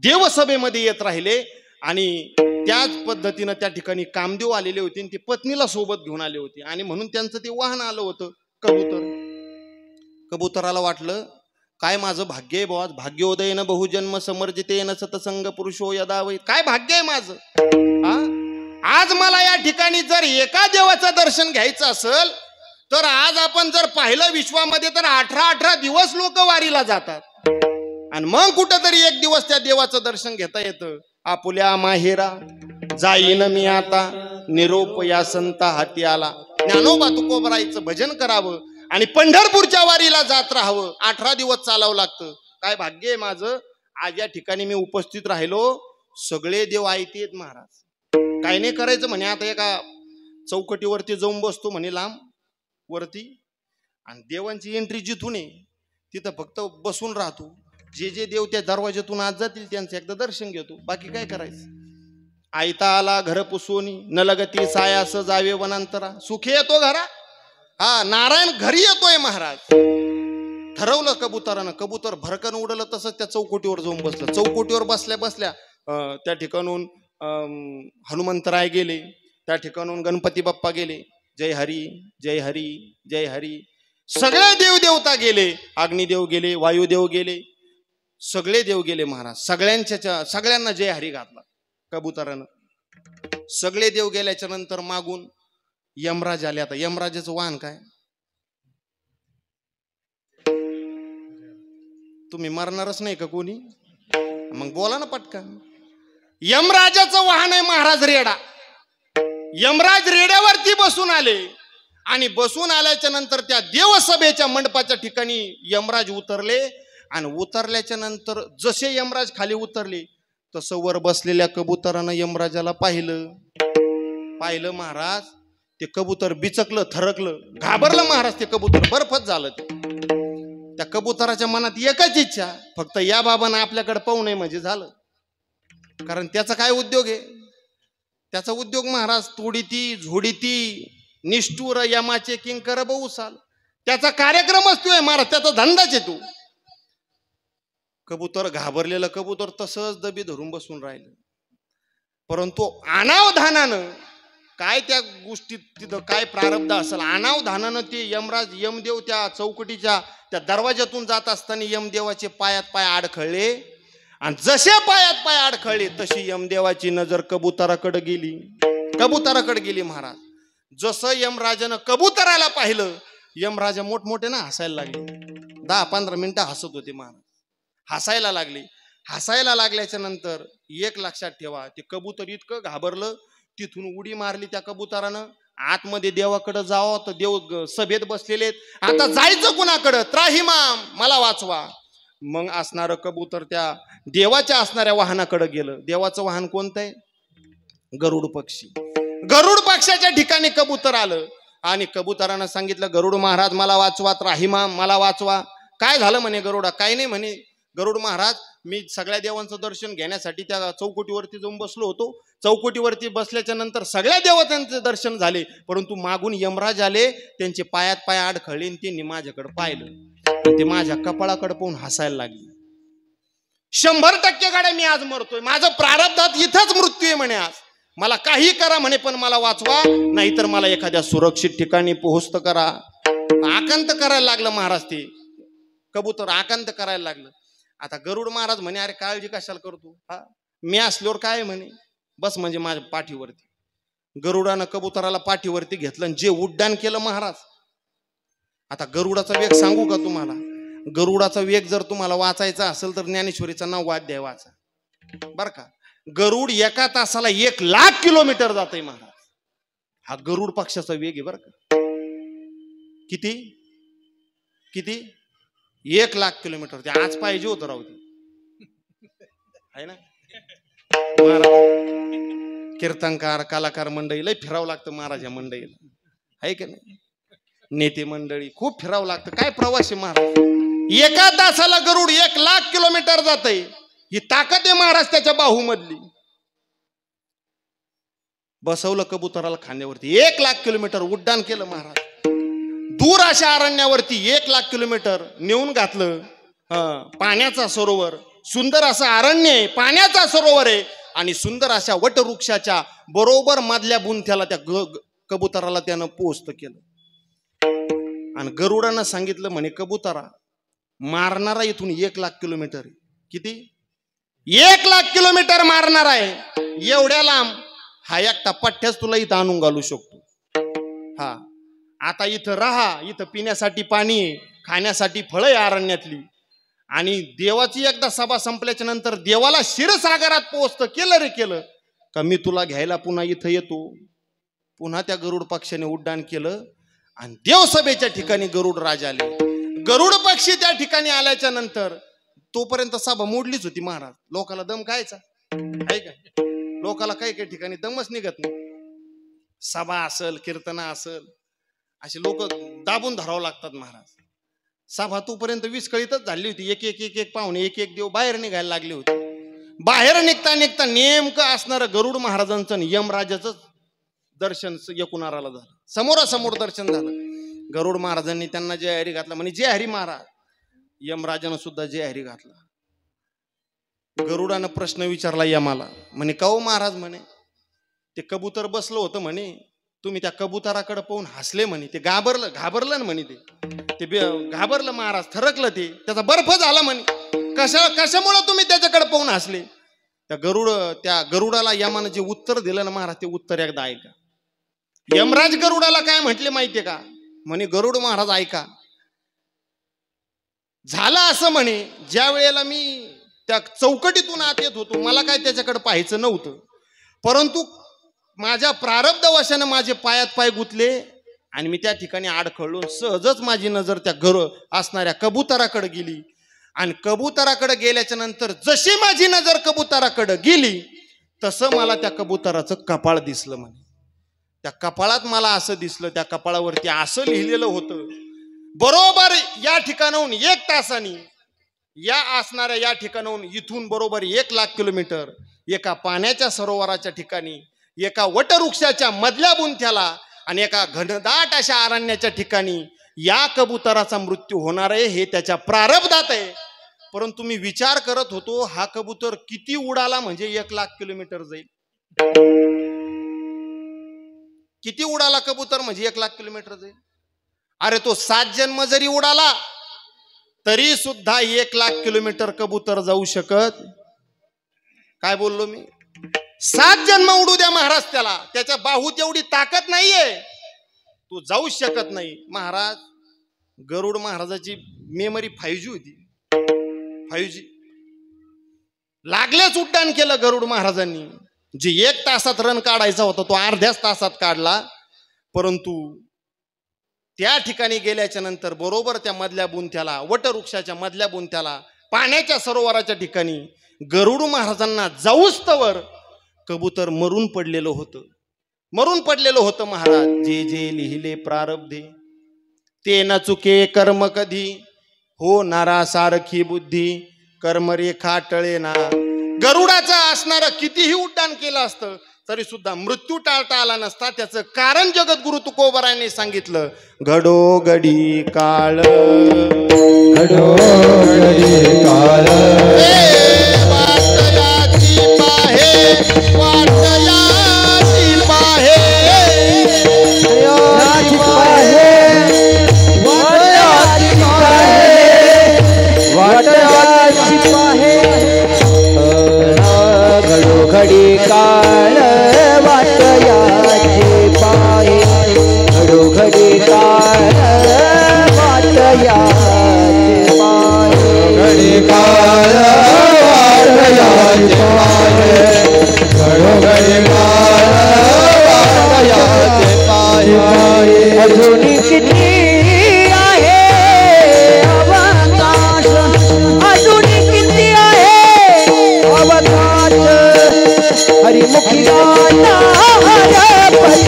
देवसभेमध्ये येत राहिले. आणि त्याच पद्धतीनं त्या ठिकाणी कामदेव आलेले होते आणि ते पत्नीला सोबत घेऊन आले होते. आणि म्हणून त्यांचं ते वाहन आलं होतं कबूतर. कबुतराला वाटलं, काय माझं भाग्य आहे बुवा, भाग्योदयन बहुजन्म समर्जितेन सतसंग पुरुषो यदा वै. काय भाग्य आहे माझं, आज मला या ठिकाणी जर एका देवाचं दर्शन घ्यायचं असेल तर आज आपण जर पाहिलं विश्वामध्ये तर 18 दिवस लोक वारीला जातात. आणि मग कुठंतरी एक दिवस त्या देवाचं दर्शन घेता येतं. आपुल्या माहेरा जाईन मी आता, निरोप या संता हाती आला. ज्ञानोबा तुकोबराईचं भजन करावं आणि पंढरपूरच्या वारीला जात राहावं. 18 दिवस चालावं लागतं. काय भाग्य आहे माझं, आज या ठिकाणी मी उपस्थित राहिलो. सगळे देव ऐकतेत महाराज. काय नाही करायचं म्हणे, आता एका चौकटीवरती जाऊन बसतो म्हणे लांब वरती, आणि देवांची एंट्री जिथून आहे तिथं फक्त बसून राहतो. जे जे देव त्या दरवाज्यातून आज जातील त्यांचं एकदा दर्शन घेतो, बाकी काय करायचं. आयता आला घर पुसोनी, न लगती सायास जावे वनांतरा. सुखी येतो घरा, नारायण घरी येतोय महाराज. ठरवलं कबुतरानं, कबूतर भरकन उडलं तसंच त्या चौकोटीवर जाऊन बसलं. चौकोटीवर बसल्या बसल्या त्या ठिकाणून हनुमंतराय गेले, त्या ठिकाणून गणपती बाप्पा गेले. जय हरी जय हरी जय हरी. सगळे देव देवता गेले, अग्निदेव गेले, वायुदेव गेले, सगळे देव गेले महाराज. सगळ्यांना जय हरी घातला कबुतरानं. सगळे देव गेल्याच्या नंतर मागून यमराज आले. आता यमराजाचं वाहन काय, तुम्ही मरणारच नाही का कोणी, मग बोला ना पटकन. यमराजाचं वाहन आहे महाराज रेडा. यमराज रेड्यावरती बसून आले आणि बसून आल्याच्या नंतर त्या देवसभेच्या मंडपाच्या ठिकाणी यमराज उतरले. आणि उतरल्याच्या नंतर जसे यमराज खाली उतरले तसं वर बसलेल्या कबुतरानं यमराजाला पाहिलं महाराज. ते कबूतर बिचकलं, थरकलं, घाबरलं महाराज. ते कबूतर बर्फच झालं. त्या कबुतराच्या मनात एकच इच्छा, फक्त या बाबांना आपल्याकडे पाहू नये म्हणजे झालं. कारण त्याचा काय उद्योग आहे, त्याचा उद्योग महाराज तोडीती झोडीती निष्ठुर यमाचे किंकर बहुसाल. त्याचा कार्यक्रमच तू आहे महाराज, त्याचा धंदाच आहे तू. कबूतर घाबरलेलं कबूतर तसंच दबी धरून बसून राहिलं. परंतु अनावधानानं काय त्या गोष्टीत तिथं काय प्रारब्ध असेल, अनावधानानं ते यमदेव त्या चौकटीच्या त्या दरवाज्यातून जात असताना यमदेवाचे पायात पाय आडखळले आणि जसे पायात पाय आडखळले तशी यमदेवाची नजर कबुतराकडे गेली महाराज. जसं यमराजानं कबुतराला पाहिलं, यमराजा मोठमोठे ना हसायला लागले. 10-15 मिनिटं हसत होते महाराज, हसायला लागल्याच्या नंतर एक लक्षात ठेवा, ते कबूतर इतकं घाबरलं, तिथून उडी मारली त्या कबुतरानं. आतमध्ये देवाकडे जावं तर देव सभेत बसलेले, आता जायचं कुणाकडं, त्राहिमाम मला वाचवा. मग असणारं कबूतर त्या देवाच्या असणाऱ्या वाहनाकडे गेलं. देवाचं वाहन कोणतं आहे? गरुड पक्षी. गरुड पक्षाच्या ठिकाणी कबूतर आलं आणि कबुतरानं सांगितलं, गरुड महाराज मला वाचवा, त्राहिमाम मला वाचवा. काय झालं म्हणे गरुडा? काय नाही म्हणे गरुड महाराज, मी सगळ्या देवांचं दर्शन घेण्यासाठी त्या चौकटीवरती जाऊन बसलो होतो. चौकटीवरती बसल्याच्या नंतर सगळ्या देवतांचे दर्शन झाले, परंतु मागून यमराज आले, त्यांचे पायात पाय आडखळले आणि त्यांनी माझ्याकडे पाहिलं. ते माझ्या कपाळाकडे पाहून हसायला लागले. 100% गाड्या मी आज मरतोय, माझं प्रारब्धात इथंच मृत्यू आहे म्हणे. आज मला काही करा म्हणे, पण मला वाचवा, नाहीतर मला एखाद्या सुरक्षित ठिकाणी पोहोचत करा. आकांत करायला लागलं महाराज, ते कबूतर आकांत करायला लागलं. आता गरुड महाराज म्हणे, अरे काळजी कशाला करतो, हा मी असल्यावर काय म्हणे, बस म्हणजे माझ्या पाठीवरती. गरुडानं कबुतराला पाठीवरती घेतलं आणि जे उड्डाण केलं महाराज. आता गरुडाचा वेग सांगू का तुम्हाला? गरुडाचा वेग जर तुम्हाला वाचायचा असेल तर ज्ञानेश्वरीचा 9वा अध्याय वाचा बर का. गरुड एका तासाला 1,00,000 किलोमीटर जातंय महाराज. हा गरुड पक्षाचा वेग आहे बर का. किती 1,00,000 किलोमीटर. ते आज पाहिजे होतं राहू दे, आहे ना महाराज. कीर्तनकार कलाकार मंडळी लय फिरावं लागतं महाराज या मंडळीला, आहे का नाही? नेते मंडळी खूप फिरावं लागतं. काय प्रवास आहे महाराज. एका तासाला गरुड 1,00,000 किलोमीटर जातंय. ही ताकद आहे महाराज त्याच्या बाहूमधली. बसवलं कबुतराला खांद्यावरती, 1,00,000 किलोमीटर उड्डाण केलं महाराज. दूर अशा अरण्यावरती 1,00,000 किलोमीटर नेऊन घातलं. पाण्याचा सरोवर, सुंदर असं अरण्य आहे, पाण्याचा सरोवर आहे आणि सुंदर अशा वटवृक्षाच्या बरोबर मधल्या बुंथ्याला त्या कबुतराला त्यानं पोहोचत केलं. आणि गरुडानं सांगितलं म्हणे, कबुतरा मारणारा इथून 1,00,000 किलोमीटर. किती? 1,00,000 किलोमीटर मारणार आहे. एवढ्या लांब हा एकटा पठ्ठ्याच तुला इथं आणून घालू शकतो. हा आता इथं राहा, इथं पिण्यासाठी पाणी आहे, खाण्यासाठी फळं आहे अरण्यातली. आणि देवाची एकदा सभा संपल्याच्या नंतर देवाला क्षीरसागरात पोहोचतं केलं रे केलं का मी तुला घ्यायला पुन्हा इथं येतो. पुन्हा त्या गरुड पक्षाने उड्डाण केलं आणि देवसभेच्या ठिकाणी गरुड राज आले. गरुड पक्षी त्या ठिकाणी आल्याच्या नंतर तोपर्यंत सभा मोडलीच होती महाराज. लोकाला दम खायचा आहे का? लोकाला काही काही ठिकाणी दमच निघत नाही. सभा असल, कीर्तना असल, असे लोक दाबून धरावं लागतात महाराज. सभा तोपर्यंत विस्कळीतच झाली होती. एक पाहुणे एक देव बाहेर निघायला लागले होते. बाहेर निघता नेमकं असणारं गरुड महाराजांचं यमराजाचं दर्शन एकूणाराला झालं. समोरासमोर दर्शन झालं. गरुड महाराजांनी त्यांना जय हरी घातला म्हणे, जय हरी महाराज. यमराजानं सुद्धा जय हरी घातला. गरुडानं प्रश्न विचारला यमाला, म्हणे का हो महाराज, म्हणे ते कबूतर बसलं होतं म्हणे, तुम्ही त्या कबुतराकडे पाहून हसले म्हणे, ते घाबरलं म्हणे, ते घाबरलं महाराज, थरकलं, ते त्याचा बर्फ झाला म्हणे. कशामुळे तुम्ही त्याच्याकडे पाहून हसले? त्या गरुडाला यमानं जे उत्तर दिलं ना महाराज, ते उत्तर एकदा ऐका. यमराज गरुडाला काय म्हटले माहितीये का? म्हणे, गरुड महाराज ऐका, झालं असं म्हणे, ज्या वेळेला मी त्या चौकटीतून आत येत होतो मला काय त्याच्याकडे पाहायचं नव्हतं, परंतु माझ्या प्रारब्ध वशाने माझे पायात पाय गुतले आणि मी त्या ठिकाणी आडखळलो. सहजच माझी नजर त्या असणाऱ्या कबुतराकडे गेली आणि कबुतराकडे गेल्याच्या नंतर जशी माझी नजर कबुतराकडे गेली तसं मला त्या कबुतराचं कपाळ दिसलं म्हणे. त्या कपाळात मला असं दिसलं, त्या कपाळावरती असं लिहिलेलं होतं, बरोबर या ठिकाणाहून 1 तासानी या असणाऱ्या या ठिकाणाहून इथून बरोबर 1,00,000 किलोमीटर एका पाण्याच्या सरोवराच्या ठिकाणी, एका वटवृक्षाच्या मधल्या बुंथ्याला आणि एका घनदाट अशा अरण्याच्या ठिकाणी या कबुतराचा मृत्यू होणार आहे हे त्याच्या प्रारब्धात आहे. परंतु मी विचार करत होतो हा कबूतर किती उडाला म्हणजे 1,00,000 किलोमीटर जाईल. किती उडाला कबूतर म्हणजे 1,00,000 किलोमीटर जाईल. अरे तो 7 जन्म जरी उडाला तरी सुद्धा 1,00,000 किलोमीटर कबूतर जाऊ शकत. काय बोललो मी? 7 जन्म उडू द्या महाराज, त्याच्या बाहूत एवढी ताकद नाहीये, तू जाऊ शकत नाही. महाराज गरुड महाराजाची मेमरी 5G होती. 5G लागलेच उड्डाण केलं गरुड महाराजांनी. जे 1 तासात रन काढायचा होता तो अर्ध्याच तासात काढला. परंतु त्या ठिकाणी गेल्याच्या नंतर बरोबर त्या मधल्या बुंथ्याला, वटवृक्षाच्या मधल्या बुंथ्याला, पाण्याच्या सरोवराच्या ठिकाणी गरुड महाराजांना जाऊस तवर कबूतर मरून पडलेलं होतं. महाराज जे जे लिहिले प्रारब्धे ते न चुके कर्म कधी, हो नारा सारखी बुद्धी कर्मरेखा टळे ना. गरुडाचा असणारं कितीही उड्डाण केलं असतं तरी सुद्धा मृत्यू टाळता आला नसता. त्याचं कारण जगद्गुरु तुकोबरायांनी सांगितलं. घडोघडी काळ घडोघडी काळ वाटयाची पाहे घडोघडी काळ वाटयाचे पाहे, घडोघडी काळ वाटयाचे पाहे, घडी काळ वाटयाचे पाहे, घडोघडी काळ वाटयाचे पाहे. अजून किती आहे अवकाश, अजून किती आहे अवकाश. हरिमुखी दाता हरपली,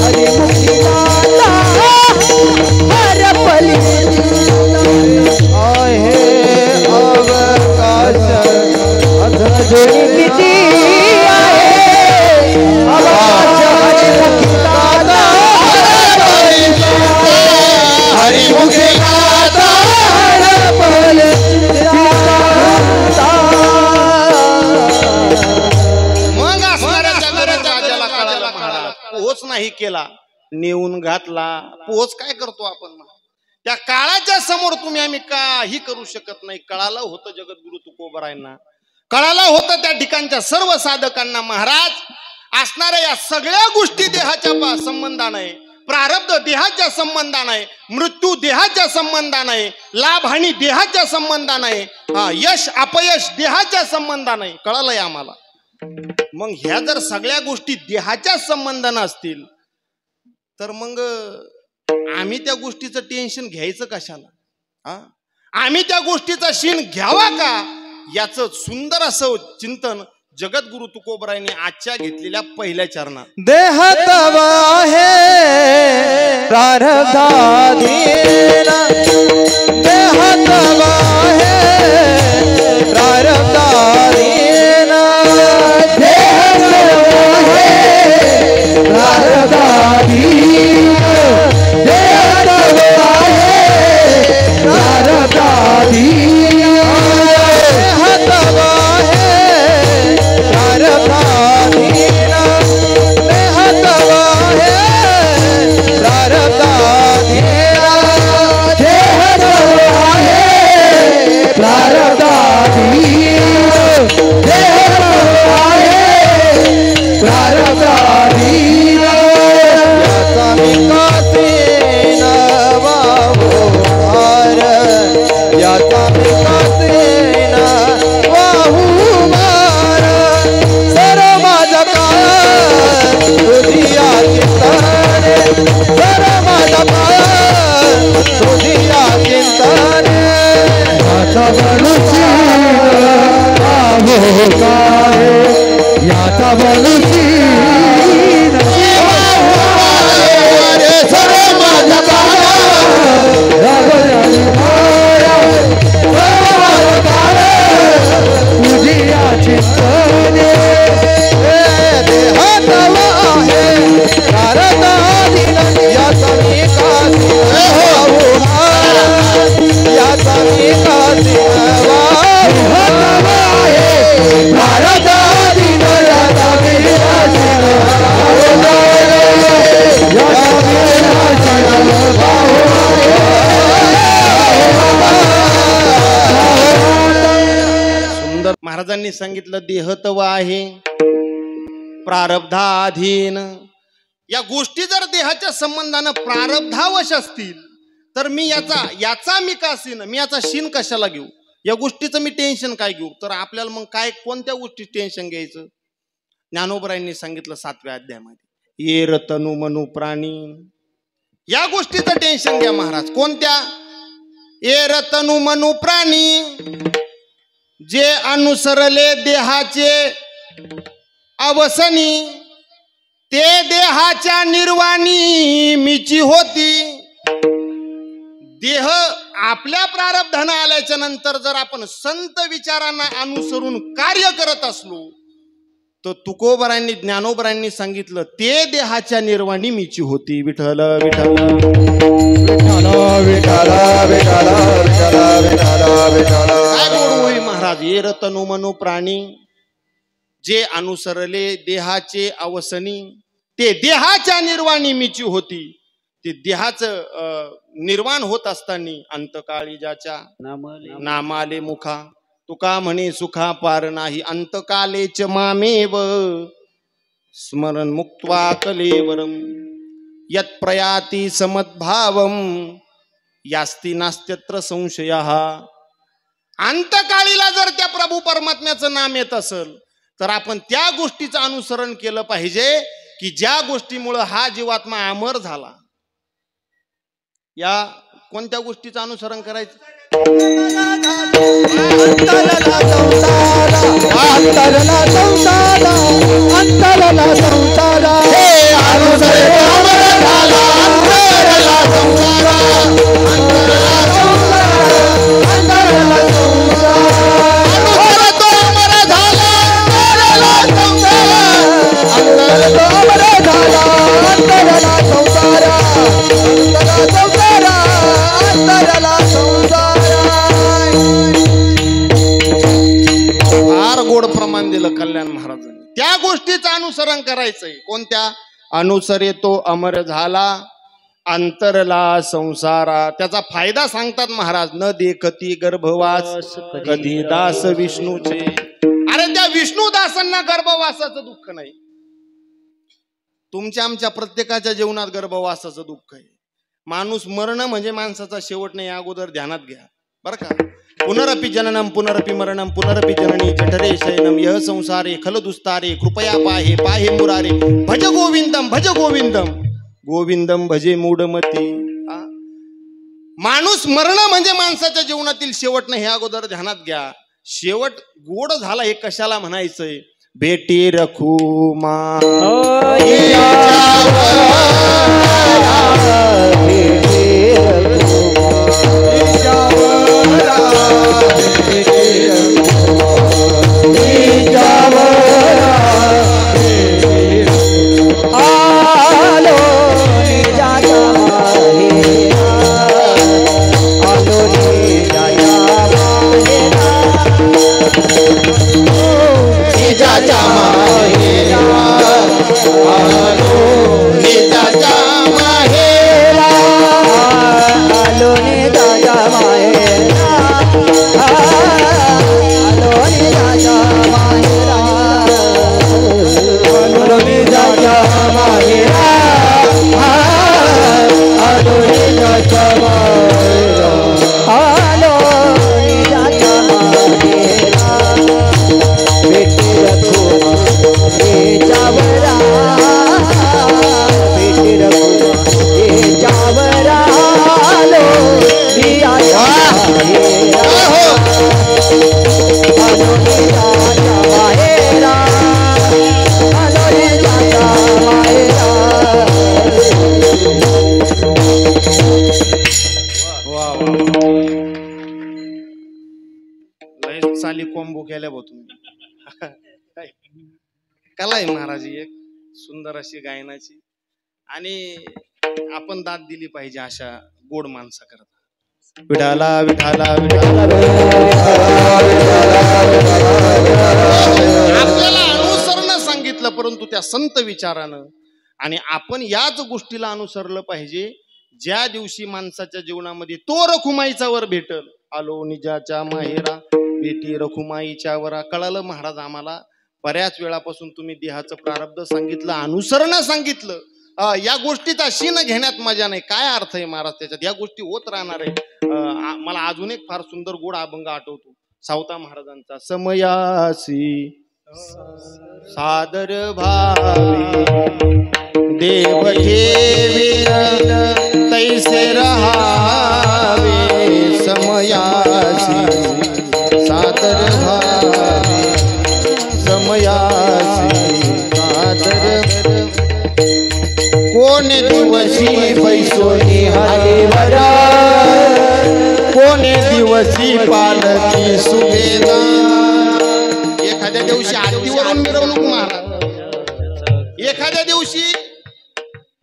हरिमुखी दाता हरपली आहे अवकाश. अजून किती आहे अवकाश. हरिमुखी दाता हरिमुखी दाता हरपली पोच नाही केला, नेऊन घातला. पोच काय करतो आपण? त्या काळाच्या समोर आम्ही काही करू शकत नाही. कळालं होतं जगद्गुरु तुकोबरायांना, कळालं होतं त्या ठिकाणच्या सर्व साधकांना. महाराज असणाऱ्या या सगळ्या गोष्टी देहाच्या संबंधाने, प्रारब्ध देहाच्या संबंधाने, मृत्यू देहाच्या संबंधाने, लाभ हानी देहाच्या संबंधाने, यश अपयश देहाच्या संबंधाने. कळालंय आम्हाला. मग ह्या जर सगळ्या गोष्टी देहाच्या संबंधाने असतील तर मग आम्ही त्या गोष्टीचं टेन्शन घ्यायचं कशाला? आम्ही त्या गोष्टीचा शीण घ्यावा का? याचं सुंदर असं चिंतन जगद्गुरु तुकोबरायांनी आजच्या घेतलेल्या पहिल्या चरणात. देह तव आहे प्रारब्धाधीन, देह तव आहे प्रारब्धाधीन, देह तव आहे प्रारब्धाधीन, देह तव आहे प्रारब्धाधीन, देह तव आहे प्रारब्धाधीन, देह तव आहे प्रारब्धाधीन, देह तव आहे प्रारब्धाधीन, देह तव आहे प्रारब्धाधीन. याचा विकासीन वाहुवार, याचा विकासीन वाहुवार, सर्व माझा काळ तुझिया चिंतने, सर्व माझा काळ तुझिया चिंतने. याचा बनुची वाहुवार, याचा बनुची सर्व माझा काळ तुझिया चिंतने. देह तव आहे प्रारब्धाधीन, याचा विकासीन संतांनी सांगितलं देह तव आहे प्रारब्धाधीन. या गोष्टी जर देहाच्या संबंधानं प्रारब्धावश असतील तर मी याचा मी का सीन, मी याचा शीन कशाला घेऊ, या गोष्टीचं मी टेन्शन काय घेऊ. तर आपल्याला मग काय कोणत्या गोष्टी टेन्शन घ्यायचं. ज्ञानोबरायांनी सांगितलं 7व्या अध्यायामध्ये ये रतनु मनु प्राणी, या गोष्टीचं टेन्शन घ्या महाराज. कोणत्या? ये रतनु मनु प्राणी जे अनुसरले देहाचे अवसनी, ते देहाच्या निर्वाणी मीची होती. देह आपल्या प्रारब्धानं आल्याच्या नंतर जर आपण संत विचारांना अनुसरून कार्य करत असलो तर तुकोबरांनी ज्ञानोबरांनी सांगितलं ते देहाच्या निर्वाणी मीची होती. विठ्ठल विठ्ठल काय गोड होई महाराज. ये रतनु मनु प्राणी जे अनुसरले देहाचे अवसनी, ते देहाच्या निर्वाणी मीची होती. ते देहाचं निर्वाण होत असताना अंतकाळी ज्याच्या नामाले मुखा, तुका म्हणे सुखा पार नाही. अंतकालेच मामेव स्मरण मुक्त्वा कलेवरम यत् प्रयाती समद्भावम यास्ती नास्त्यत्र संशयः. अंतकाळीला जर त्या प्रभू परमात्म्याचं नाम येत असेल तर आपण त्या गोष्टीचं अनुसरण केलं पाहिजे की ज्या गोष्टीमुळे हा जीवात्मा अमर झाला. या कोणत्या गोष्टीचं अनुसरण करायचं. फार गोड प्रमाण दिलं कल्याण महाराजांनी. त्या गोष्टीचं अनुसरण करायचंय. कोणत्या? अनुसरे तो अमर झाला अंतरला संसारा. त्याचा फायदा सांगतात महाराज. न देखती गर्भवास कधी दास विष्णूचे. अरे त्या विष्णू दासांना गर्भवासाचं दुःख नाही. तुमच्या आमच्या प्रत्येकाच्या जीवनात गर्भवासाचं दुःख आहे. माणूस मरण म्हणजे माणसाचा शेवट नाही, अगोदर ध्यानात घ्या बर का. पुनरपि जननम पुनरपि मरणम पुनरपि जननी जठरे शयनम यह संसारे खल दुस्तारे कृपया पाहे पाहे मुरारे भज गोविंदम भज गोविंदम गोविंदम भजे मूढमती. माणूस मरण म्हणजे माणसाच्या जीवनातील शेवट नाही, हे अगोदर ध्यानात घ्या. शेवट गोड झाला हे कशाला म्हणायचंय. बेटी रखू मा साली कोंबो केल्या भाऊ तुम्ही. कला आहे महाराज एक सुंदर अशी गायनाची. आणि आपण दाद दिली पाहिजे अशा गोड माणसा करता. विठाला विठाला विठाला. आपल्याला अनुसरण सांगितलं परंतु त्या संत विचारानं. आणि आपण याच गोष्टीला अनुसरलं पाहिजे ज्या दिवशी माणसाच्या जीवनामध्ये तो रखुमाईचा वर भेटल. आलो निजाच्या माहेरा बेटी रखुमाईच्या वरा कळालं महाराज आम्हाला बऱ्याच वेळापासून तुम्ही देहाचं प्रारब्ध सांगितलं अनुसरण सांगितलं या गोष्टीचा शीन घेण्यात मजा नाही काय अर्थ आहे महाराज त्याच्यात या गोष्टी होत राहणार आहे मला अजून एक फार सुंदर गोड अभंग आठवतो सावता महाराजांचा समयासी सादर भावे देव ठेवीन तैसे रहावे समयासी सादर भावे समयासी सादर कोण दिवशी पैसोनी हरिवरा कोण दिवशी पालकी सुभेदा एखाद्या दिवशी आरतीवरून मिरवणूक महाराज एखाद्या दिवशी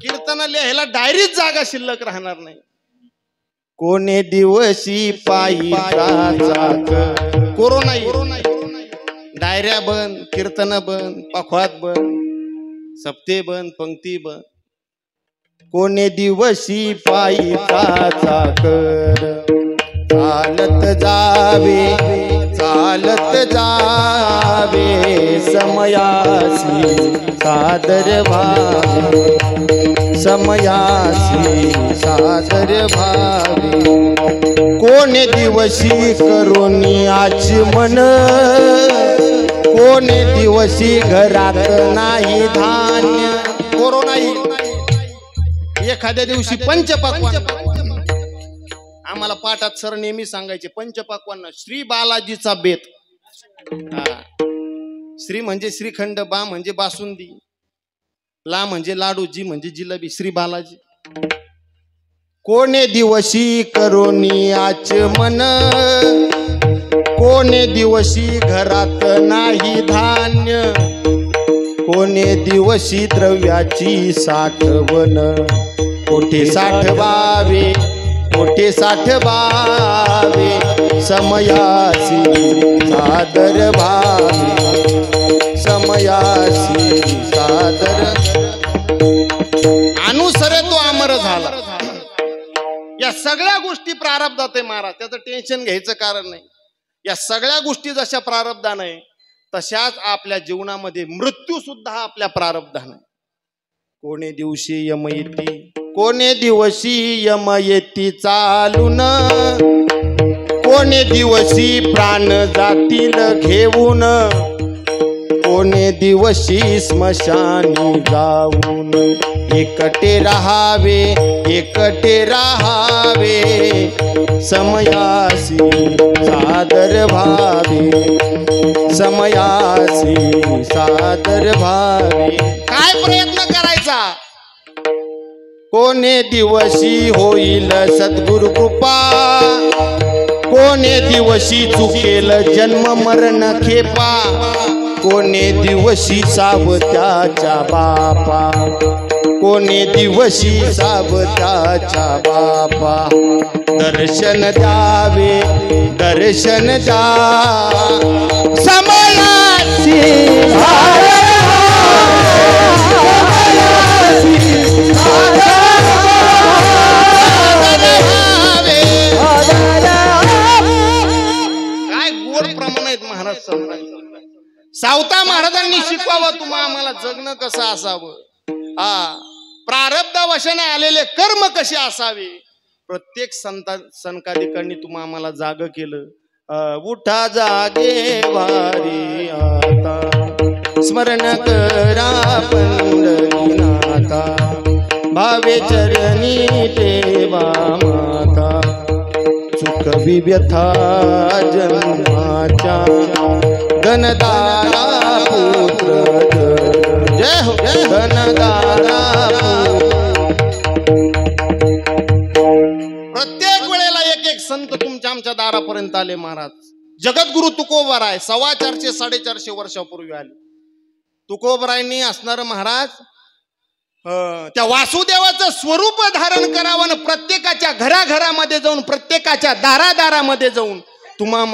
कीर्तन लिहायला डायरीच जागा शिल्लक राहणार नाही कोणे दिवशी पायी कोरोना डायऱ्या बंद कीर्तन बंद पखवात बंद सप्ते बंद पंक्ती बंद कोणे दिवशी पायी कर चालत जावे समयासी सादर भावे समयासी सादर भावे कोणे दिवशी करोनी आचमन कोणे दिवशी घरात नाही धान्य कोरोना एखाद्या दिवशी पंचपक्वान्न आम्हाला पाठात सर नेहमी सांगायचे पंचपक्वान्न श्री बालाजीचा बेत श्री म्हणजे श्रीखंड बा म्हणजे बासुंदी ला म्हणजे लाडू जी म्हणजे जिलेबी श्री बालाजी कोणे दिवशी करोनी आचमन कोणे दिवशी घरात नाही धान्य कोणे दिवशी द्रव्याची साठवण कोठे साठवावे कोठे साठवावे समयासी सादर भावे समयासी सादर अनुसरे तो अमर झाला या सगळ्या गोष्टी प्रारब्धात आहे महाराज त्याचं टेन्शन घ्यायचं कारण नाही या सगळ्या गोष्टी जशा प्रारब्धाने तशाच आपल्या जीवनामध्ये मृत्यू सुद्धा आपल्या प्रारब्धाने कोणे दिवशी यम येती कोणे दिवशी यम येती चालून कोणे दिवशी प्राण जातील घेऊन कोणे दिवशी स्मशानी जाऊन एकटे राहावे समयासी सादर भावे समयासी सादर भावे काय प्रयत्न करायचा कोणे दिवशी होईल सद्गुरु कृपा कोणे दिवशी चुकेल जन्म मरण खेपा कोणे दिवशी सावत्याच्या बापा कोणे दिवशी सावत्याच्या बापा दर्शन द्यावे दर्शन द्या समयासी काय गोड प्रमाण आहेत महाराज सावता महाराजांनी शिकवावं तुम्हा आम्हाला जगणं कसं असावं प्रारब्ध वशाने आलेले कर्म कसे असावे प्रत्येक संकादिकांनी तुम्हा आम्हाला जाग केलं उठा जागे वारी आता स्मरण करा पंढरीनाथा भावे चरणी ठेवा माता सुख व्यथा जन्माच्या धनदारा पुत्र जय हो धनदारा प्रत्येक वेळेला एक एक संत तुमच्या आमच्या दारापर्यंत आले महाराज जगद्गुरु तुकोबराय 450 450 वर्षापूर्वी आले तुकोबरायांनी असणार महाराज त्या वासुदेवाचं स्वरूप धारण करावं आणि प्रत्येकाच्या घराघरामध्ये जाऊन प्रत्येकाच्या दारादारामध्ये जाऊन तुम्हा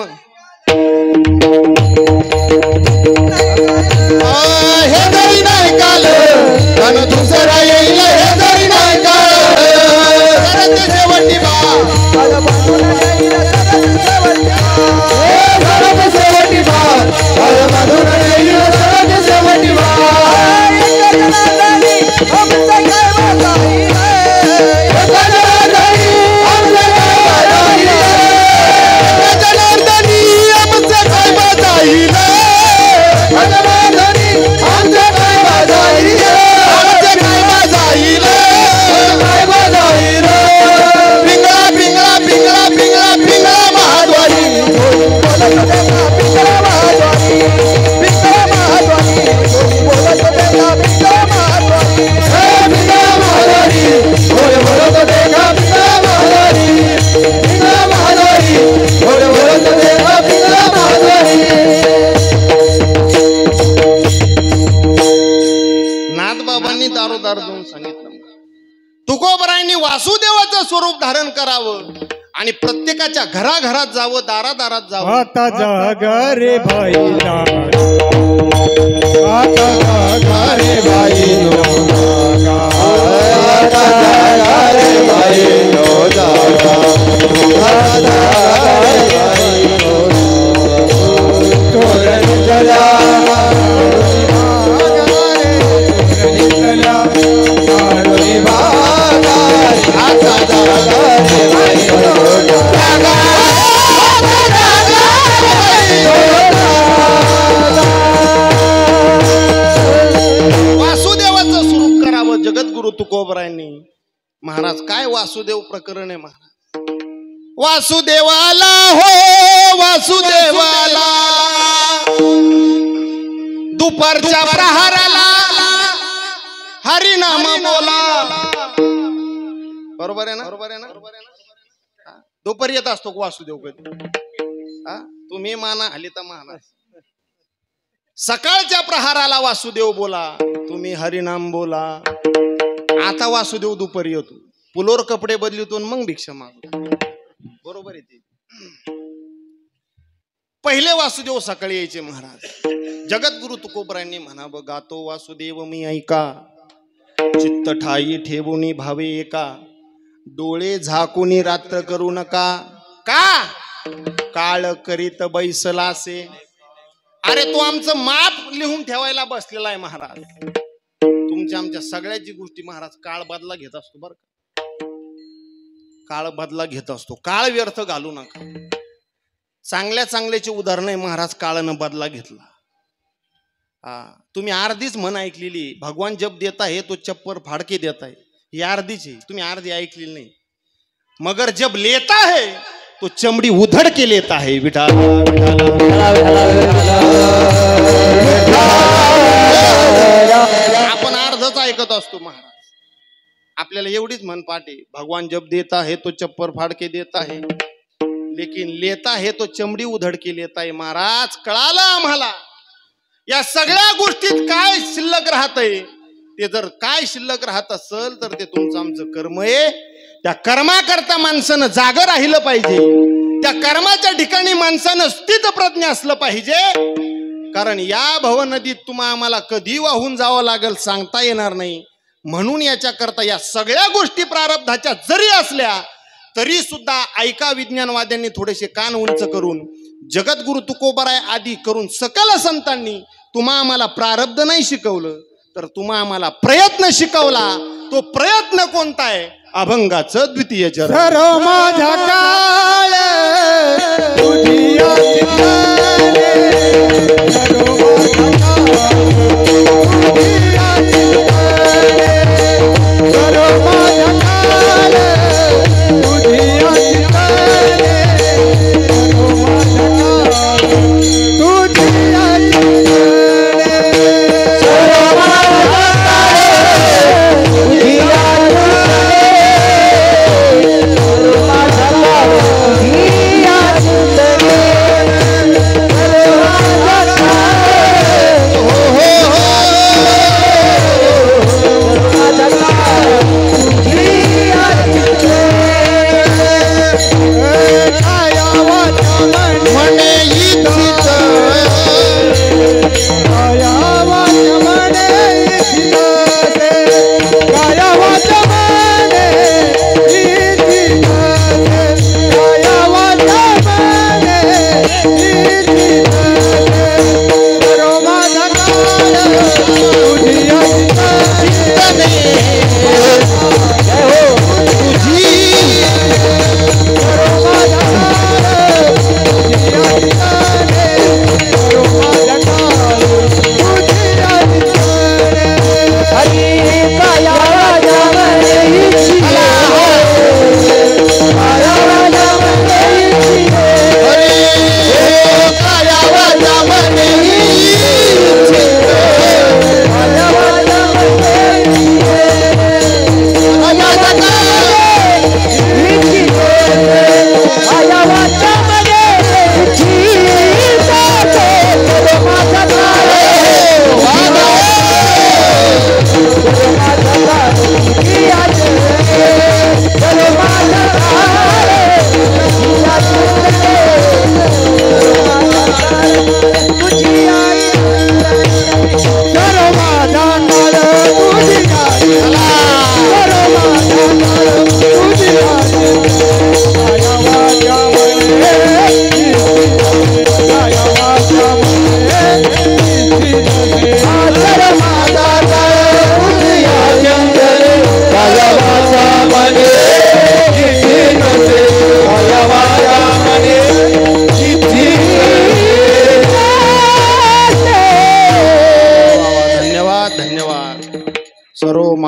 हे जरी नाही काल आणि दुसरा येईल हे जरी नाही काल शेवटी बा नाथबाबांनी दारोदार जाऊन सांगितलं, तुकोबरायांनी वासुदेवाचं स्वरूप धारण करावं आणि प्रत्येकाच्या घराघरात जावं, दारादारात जावं. आता जागा रे बाईला, आता जागा रे बाईनो जागा, आता जागा रे बाईनो जागा, आता जागा रे बाईनो तोरण जला वासुदेवाचं स्वरूप करावं जगद्गुरु तुकोबरायांनी. महाराज काय वासुदेव प्रकरण आहे महाराज. वासुदेवाला हो वासुदेवाला दुपारच्या प्रहाराला हरिनाम बोला. बरोबर आहे ना, बरोबर आहे ना. दुपारी येत असतो वासुदेव कधी. तुम्ही माना हली तर माना. सकाळच्या प्रहाराला वासुदेव बोला, तुम्ही हरिनाम बोला. आता वासुदेव दुपारी येतो, पुलोर कपडे बदलतो मग भिक्षा मागतो. बरोबर आहे ते. पहिले वासुदेव सकाळी यायचे महाराज. जगद्गुरु तुकोबरायांनी म्हणावं, गातो वासुदेव मी ऐका, चित्त ठाई ठेवूनी भावे एका, डोळे झाकुनी रात्र करू नका, का काळ करीत बैसलासे. अरे तो आमचं माप लिहून ठेवायला बसलेला आहे महाराज. तुमच्या आमच्या सगळ्याची गोष्टी महाराज काळ बदला घेत असतो बरं का. काळ बदला घेत असतो, काळ व्यर्थ घालू नका. चांगल्या चांगल्याची उदाहरण आहे महाराज. काळानं बदला घेतला. तुम्ही अर्धीच म्हण ऐकलेली, भगवान जब देता है तो चप्पर फाडके देता है. ही अर्धीच आहे, तुम्ही अर्धी ऐकलेली नाही. मगर जब लेता है तो चमडी उधड़ के लेता है. आपण अर्धच ऐकत असतो महाराज. आपल्याला एवढीच म्हण पाठी, भगवान जब देता है तो चप्पर फाड़ के देता है, लेकिन लेता है तो चमडी उधड़ के लेता है. महाराज कळालं आम्हाला या सगळ्या गोष्टीत काय शिल्लक राहतंय. ते जर काय शिल्लक राहत असेल तर ते तुमचं आमचं कर्म आहे. त्या कर्माकरता माणसानं जागं राहिलं पाहिजे. त्या कर्माच्या ठिकाणी माणसानं स्थित प्रज्ञ असलं पाहिजे. कारण या भवनदीत तुम्हा आम्हाला कधी वाहून जावं लागेल सांगता येणार नाही. म्हणून याच्या करता या सगळ्या गोष्टी प्रारब्धाच्या जरी असल्या तरी सुद्धा ऐका विज्ञानवाद्यांनी थोडेसे कान उंच करून, जगद्गुरु तुकोबराय आदी करून सकल संतांनी तुम्हा आम्हाला प्रारब्ध नाही शिकवलं तर तुम्हा आम्हाला प्रयत्न शिकवला. तो प्रयत्न कोणता आहे? अभंगाचं द्वितीय चरण. सर्व माझा काळ तुझिया चित्ताने, सर्व माझा काळ तुझिया चित्ताने, सर्व माझा काळ तुझिया चित्ताने, सर्व माझा काळ तुझिया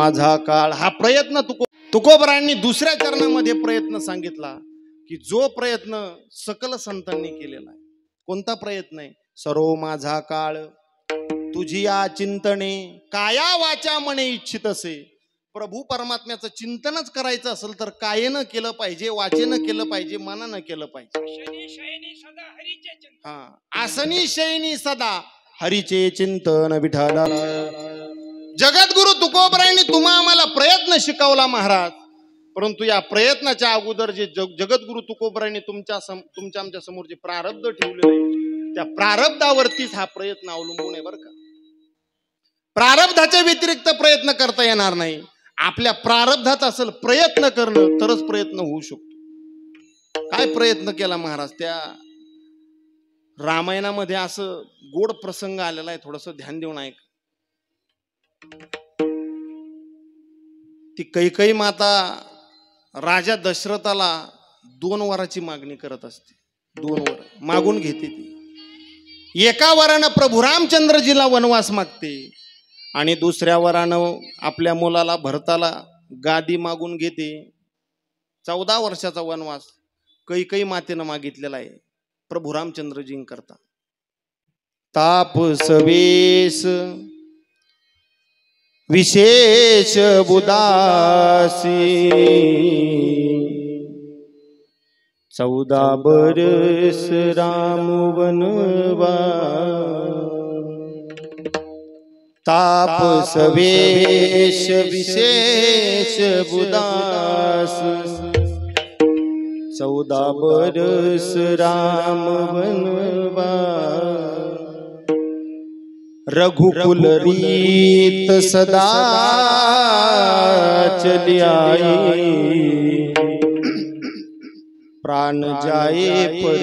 माझा काळ. हा प्रयत्न तुकोबरायांनी दुसऱ्या चरणामध्ये प्रयत्न सांगितला की जो प्रयत्न सकल संतांनी केलेला आहे. कोणता प्रयत्न आहे? सरो माझा काळ तुझी या चिंतने काया वाचा मने इच्छित असे. प्रभू परमात्म्याचं चिंतनच करायचं असेल तर कायेनं केलं पाहिजे, वाचेनं केलं पाहिजे, मनानं केलं पाहिजे. हा, आसनी शयनी सदा हरीचे चिंतन विठाला. जगद्गुरु तुकोबरायांनी तुम्हा आम्हाला प्रयत्न शिकवला महाराज, परंतु या प्रयत्नाच्या अगोदर जे जगद्गुरु तुकोबरायांनी तुमच्या आमच्या समोर जे प्रारब्ध ठेवलेलं आहे त्या प्रारब्धावरतीच हा प्रयत्न अवलंबून आहे बरं का. प्रारब्धाच्या व्यतिरिक्त प्रयत्न करता येणार नाही. आपल्या प्रारब्धात असेल प्रयत्न करणं तरच प्रयत्न होऊ शकतो. काय प्रयत्न केला महाराज? त्या रामायणामध्ये असं गोड प्रसंग आलेला आहे, थोडस ध्यान देऊन ऐक. ती कैकेयी माता राजा दशरथाला 2 वराची मागणी करत असते. 2 वर मागून घेते ती. एका वरानं प्रभू रामचंद्रजीला वनवास मागते आणि दुसऱ्या वरानं आपल्या मुलाला भरताला गादी मागून घेते. 14 वर्षाचा वनवास कैकेयी मातेनं मागितलेला आहे प्रभू रामचंद्रजींकरता. ताप सवेश विशेष बुदासी 14 बरस राम वनवास. ताप सवेश विशेष बुदास 14 बरस राम वनवास. रघुकुल रीत सदा चली आई प्राण जाए पर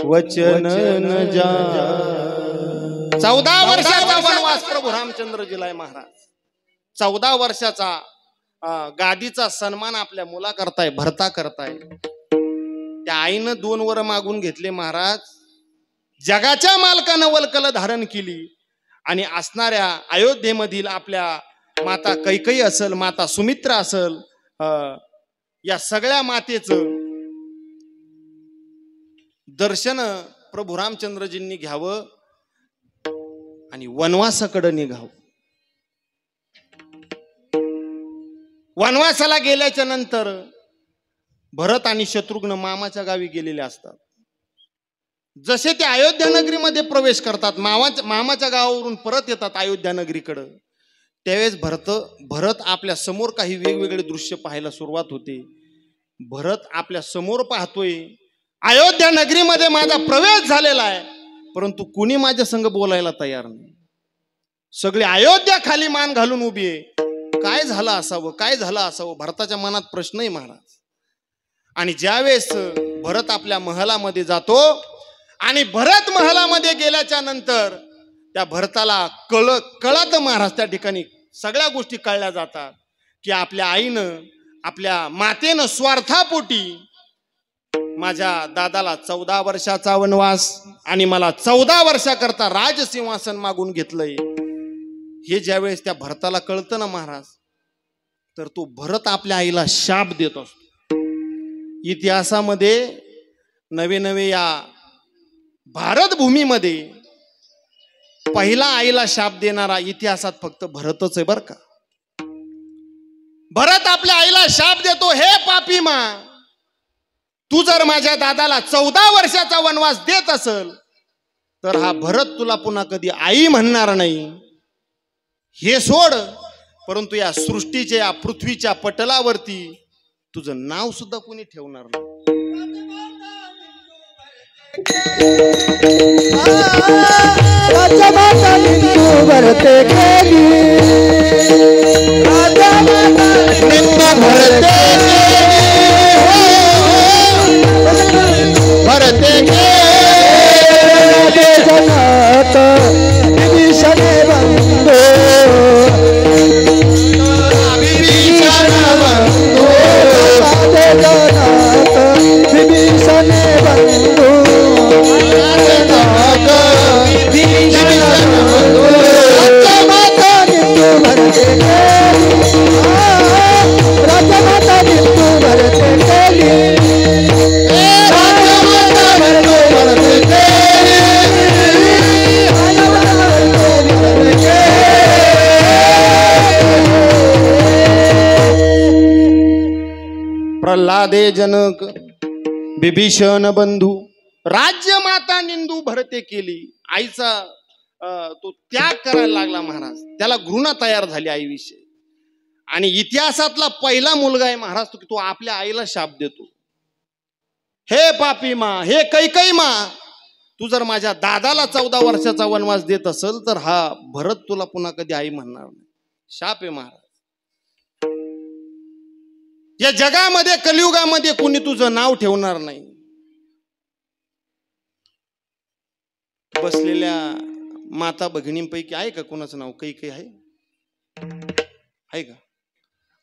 वचन न जाए. 14 वर्षाचा वनवास प्रभू रामचंद्रजीला आहे महाराज. 14 वर्षाचा गादीचा सन्मान आपल्या मुला करताय, भरता करताय. त्या आईनं 2 वर मागून घेतले महाराज. जगाच्या मालकानं वल्कल धारण केली आणि असणाऱ्या अयोध्येमधील आपल्या माता कैकेयी असल, माता सुमित्रा असल, या सगळ्या मातेचं दर्शन प्रभू रामचंद्रजींनी घ्यावं आणि वनवासाकडे निघावं. वनवासाला गेल्याच्या नंतर भरत आणि शत्रुघ्न मामाच्या गावी गेलेले असतात. जसे ते अयोध्या नगरीमध्ये प्रवेश करतात, मामाच्या गावावरून परत येतात अयोध्या नगरीकडं, त्यावेळेस भरत आपल्या समोर काही वेगवेगळे दृश्य पाहायला सुरुवात होते. भरत आपल्या समोर पाहतोय अयोध्या नगरीमध्ये माझा प्रवेश झालेला आहे, परंतु कुणी माझ्या संग बोलायला तयार नाही. सगळे अयोध्या खाली मान घालून उभी आहे. काय झालं असावं, काय झालं असावं, भरताच्या मनात प्रश्न आहे महाराज. आणि ज्यावेळेस भरत आपल्या महलामध्ये जातो आणि भरत महलामध्ये गेल्याच्या नंतर त्या भरताला कळत महाराज, त्या ठिकाणी सगळ्या गोष्टी कळल्या जातात की आपल्या आईनं, आपल्या मातेनं स्वार्थापोटी माझ्या दादाला 14 वर्षाचा वनवास आणि मला 14 वर्षाकरता राजसिंहासन मागून घेतलंय. हे ज्यावेळेस त्या भरताला कळतं ना महाराज, तर तो भरत आपल्या आईला शाप देत असतो. इतिहासामध्ये नवे या भारत भूमीमध्ये पहिला आईला शाप देणारा इतिहासात फक्त भरतच आहे बर का. भरत आपल्या आईला शाप देतो, हे पापी मा, तू जर माझ्या दादाला 14 वर्षाचा वनवास देत असेल तर हा भरत तुला पुन्हा कधी आई म्हणणार नाही. हे सोड, परंतु या सृष्टीच्या, या पृथ्वीच्या पटलावरती तुझं नाव सुद्धा कोणी ठेवणार नाही. राजा माता निंदू भरते गेली, राजा माता निंदू भरते भरते गेली जनात विभीषणे बंधू, विभीषण बंधू, राधे जनात विभीषणे बंधू, राजा माता निंदू भरते प्रल्हादे जनक बिभीषण बंधू राज्य माता निंदू भरते केली. आईचा तो त्याग करायला लागला महाराज. त्याला घृणा तयार झाली आईविषयी. आणि इतिहासातला पहिला मुलगा आहे महाराज तो की तो आपल्या आईला शाप देतो. हे पापी मा, हे कैकई मा, तू जर माझ्या दादाला 14 वर्षाचा वनवास देत असेल तर हा भरत तुला पुन्हा कधी आई म्हणणार नाही. शाप आहे महाराज. या जगामध्ये कलियुगामध्ये कोणी तुझं नाव ठेवणार नाही. बसलेल्या माता भगिनींपैकी आहे का कोणाचं नाव कैकई आहे? आहे का?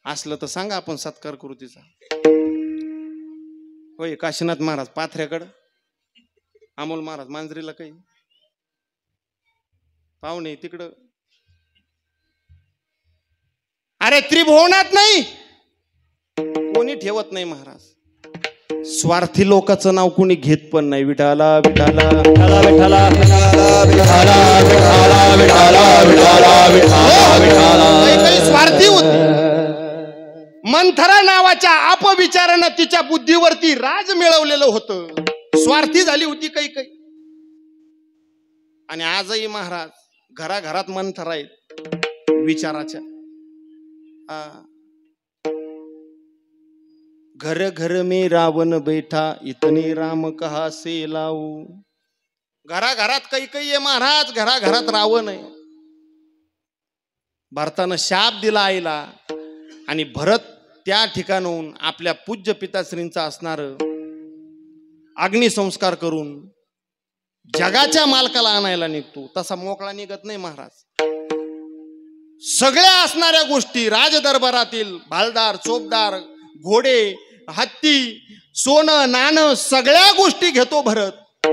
असलं तर सांगा, आपण सत्कार करू तिचा. होय, काशीनाथ महाराज पाथऱ्याकडं, अमोल महाराज मांजरीला, काही पाहुणे तिकडं. अरे त्रिभुवनात नाही कोणी ठेवत नाही महाराज. स्वार्थी लोकांचं नाव कोणी घेत पण नाही. विठाला विठाला विठाला विठाला विठाला विठाला विठाला विठाला. काही स्वार्थी होते. मंथरा नावाच्या अपविचारानं तिच्या बुद्धीवरती राज मिळवलेलं होतं. स्वार्थी झाली होती काही. आणि आजही महाराज घराघरात मंथरा आहेत विचाराच्या. घर घर में रावण बैठा इतने राम कहा से लाऊ. घराघरात काही आहे महाराज, घराघरात रावण आहे. भरतानं शाप दिला आईला आणि भरत त्या ठिकाणून आपल्या पूज्य पिताश्रींचा असणार अग्निसंस्कार करून जगाच्या मालकाला आणायला निघतो. तसा मोकळा निघत नाही महाराज. सगळ्या असणाऱ्या गोष्टी राजदरबारातील भालदार, चोपदार, घोडे, हत्ती, सोनं नाणं सगळ्या गोष्टी घेतो भरत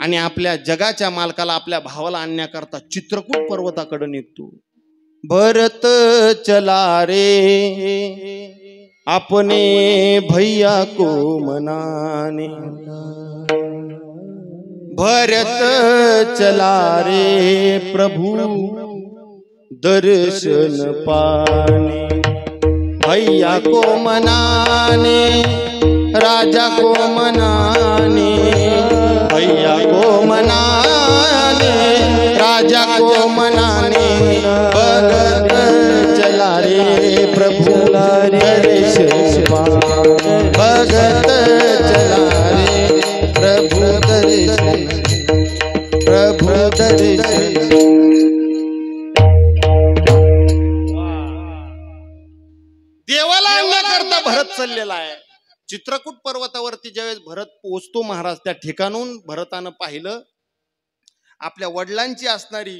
आणि आपल्या जगाच्या मालकाला, आपल्या भावाला आणण्याकरता चित्रकूट पर्वताकडे निघतो. भरत चला रे अपने भैया को मनाने. भरत चला रे प्रभु दर्शन पाने. भैया को मनाने, राजा को मनाने. भैया को मनाने, राजा को मनाने. भगत चला रे प्रभु दर्शन पाने. भगत चला रे प्रभु दर्शन, प्रभु दर्शन. देवाला आणण्याकरता भरत चाललेला आहे. चित्रकूट पर्वतावरती ज्यावेळेस भरत पोहोचतो महाराज, त्या ठिकाणून भरतानं पाहिलं आपल्या वडिलांची असणारी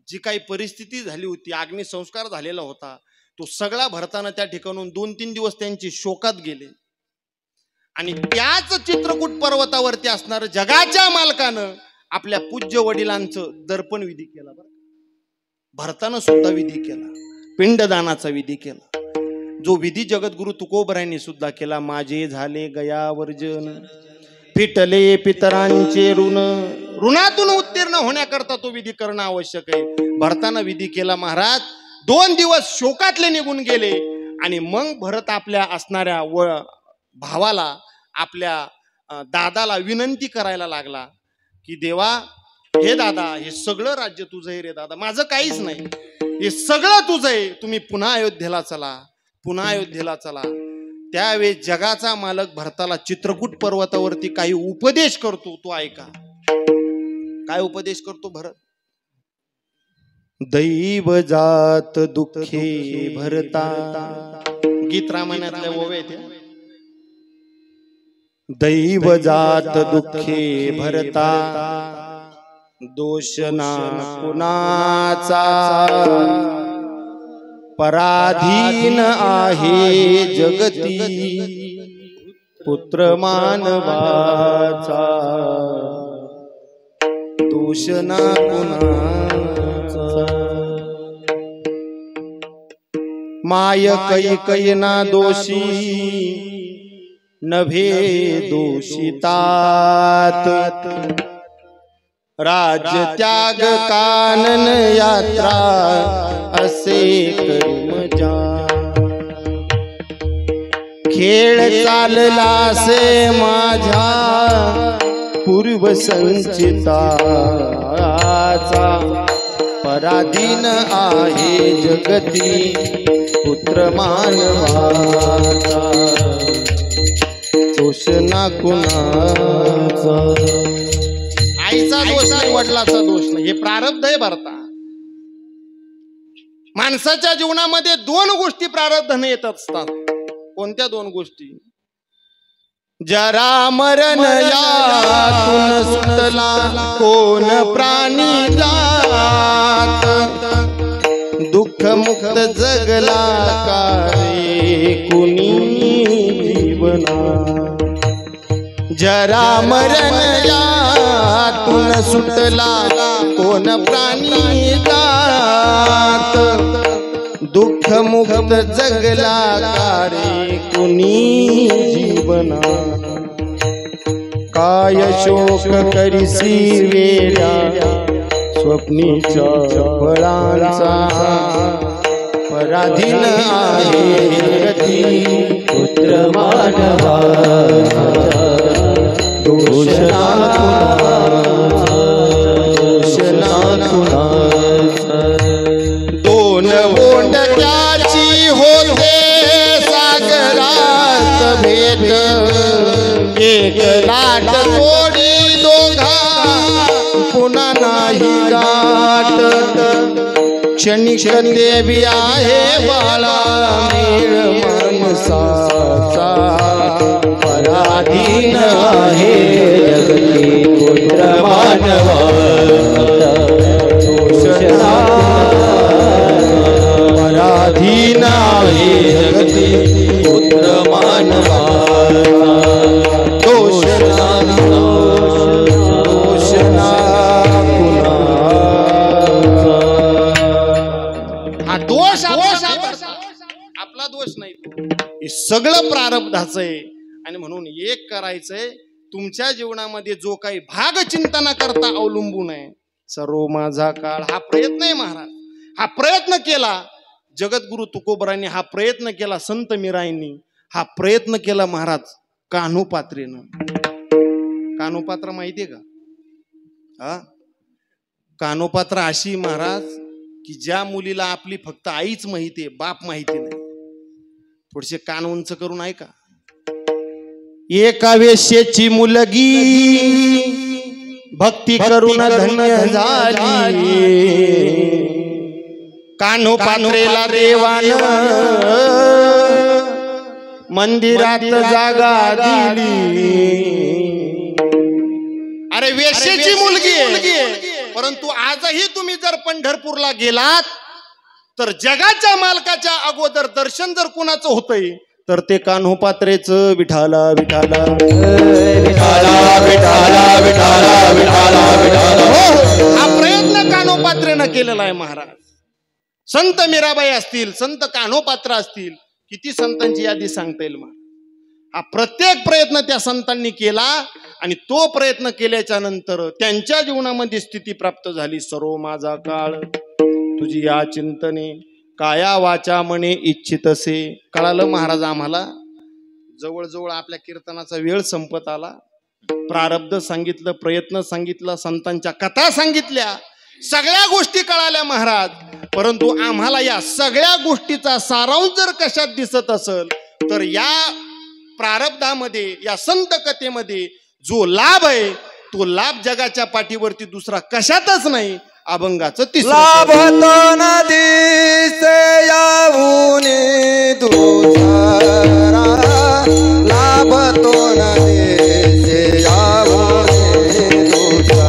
जी काही परिस्थिती झाली होती, अग्निसंस्कार झालेला होता, तो सगळा भरतानं त्या ठिकाणून 2-3 दिवस त्यांची शोकात गेले. आणि त्याच चित्रकूट पर्वतावरती असणार जगाच्या मालकानं आपल्या पूज्य वडिलांचं दर्पण विधी केला. भरतानं सुद्धा विधी केला, पिंडदानाचा विधी केला. जो विधी जगद्गुरु तुकोबरायांनी सुद्धा केला. माझे झाले गया वर्जन, फिटले पितरांचे ऋण. ऋणातून उत्तीर्ण होण्याकरता तो विधी करणं आवश्यक आहे. भरतानं विधी केला महाराज. 2 दिवस शोकातले निघून गेले आणि मग भरत आपल्या असणाऱ्या भावाला, आपल्या दादाला विनंती करायला लागला की देवा, हे दादा, हे सगळं राज्य तुझं आहे रे दादा, माझं काहीच नाही, हे सगळं तुझं आहे. तुम्ही पुन्हा अयोध्येला चला, पुन्हा अयोध्येला चला. त्यावेळेस जगाचा मालक भरताला चित्रकूट पर्वतावरती काही उपदेश करतो. तो ऐका. काय उपदेश करतो भरत? दैव जात दुःखे भरता. गीत रामायणातल्या ओव्या आहेत. दैव जात दुःखे भरता, दोष ना कुणाचा. पराधीन आहे जगती पुत्र मानवाचा. दोष ना कुणाचा. माय कै ना दोषी नभे दोषितात. राज्य त्याग कानन यात्रा असे कर्म जा. खेळ चाललासे माझ्या पूर्वसंचिताचा पराधीन आहे जगती पुत्र मानवाचा दोष ना कुणाचा. आईचा दोष नाही, वडिलाचा दोष नाही, हे प्रारब्ध आहे भरता. माणसाच्या जीवनामध्ये दोन गोष्टी प्रारब्धाने येत असतात. कोणत्या दोन गोष्टी? जरा मरण यातून सुटला कोण प्राणी जात, दुःख मुक्त जगला काय कुणी जीवना. जरा मरण यातून सुटला कोण प्राणी जात, दुःख मुक्त जगला काय कुणी जीवना. काय शोक करिसी वेड्या स्वप्नीच्या फळांचा, पराधीन आहे जगती पुत्र मानवाचा दोष ना कुणाचा. दोन ओंडक्याची होते सागरात भेट, एक लाट तोडी दोघा पुन्हा नाही गाठ. क्षणिक देवी आहे बाळा मेळ मनसाचा, पराधीन आहे जगती पुत्र मानवाचा दोष ना. पराधीन आहे जगती पुत्र मानवाचा दोष ना कुणाचा. हा दोष आपला दोष नाही, हे सगळं प्रारब्धाचं आहे. आणि म्हणून एक करायचंय, तुमच्या जीवनामध्ये जो काही भाग चिंतना करता अवलंबून आहे. सर्व माझा काळ हा प्रयत्न आहे महाराज. हा प्रयत्न केला जगद्गुरु तुकोबरांनी, हा प्रयत्न केला संत मीरांनी, हा प्रयत्न केला महाराज कान्होपात्रेनं. कान्होपात्र माहितीये का? हा कान्होपात्र अशी महाराज की ज्या मुलीला आपली फक्त आईच माहितीये, बाप माहिती नाही. थोडेसे कान उंच करून ऐका. एका वेश्येची मुलगी भक्ती करून धन्य झाली, कान्होपात्रेला देवानं मंदिरात जागा दिली. अरे वेश्येची मुलगी आहे, परंतु आजही तुम्ही जर पंढरपूरला गेलात तर जगाच्या मालकाच्या अगोदर दर्शन जर कुणाचं होतंय तर ते कान्होपात्रेचं. विठाला विठाला विठाला विठाला विठाला विठाला विठाला. हा प्रयत्न कान्होपात्रेनं केलेला आहे महाराज. संत मीराबाई असतील, संत कान्होपात्र असतील, किती संतांची यादी सांगता येईल मला. हा प्रत्येक प्रयत्न त्या संतांनी केला आणि तो प्रयत्न केल्याच्या नंतर त्यांच्या जीवनामध्ये स्थिती प्राप्त झाली. सर्व माझा काळ तुझी या चिंतने, काया वाचा मने इच्छितसे. कळालं महाराज आम्हाला? जवळजवळ आपल्या कीर्तनाचा वेळ संपत आला. प्रारब्ध सांगितलं, प्रयत्न सांगितलं, संतांच्या कथा सांगितल्या, सगळ्या गोष्टी कळाल्या महाराज. परंतु आम्हाला या सगळ्या गोष्टीचा सारांश जर कशात दिसत असेल तर या प्रारब्धामध्ये, या संत कथेमध्ये जो लाभ आहे तो लाभ जगाच्या पाठीवरती दुसरा कशातच नाही. अभंगाचं तिसरं लाभतो नदीसे याऊन दुसरा, लाभतो नदीसे याऊन दुसरा,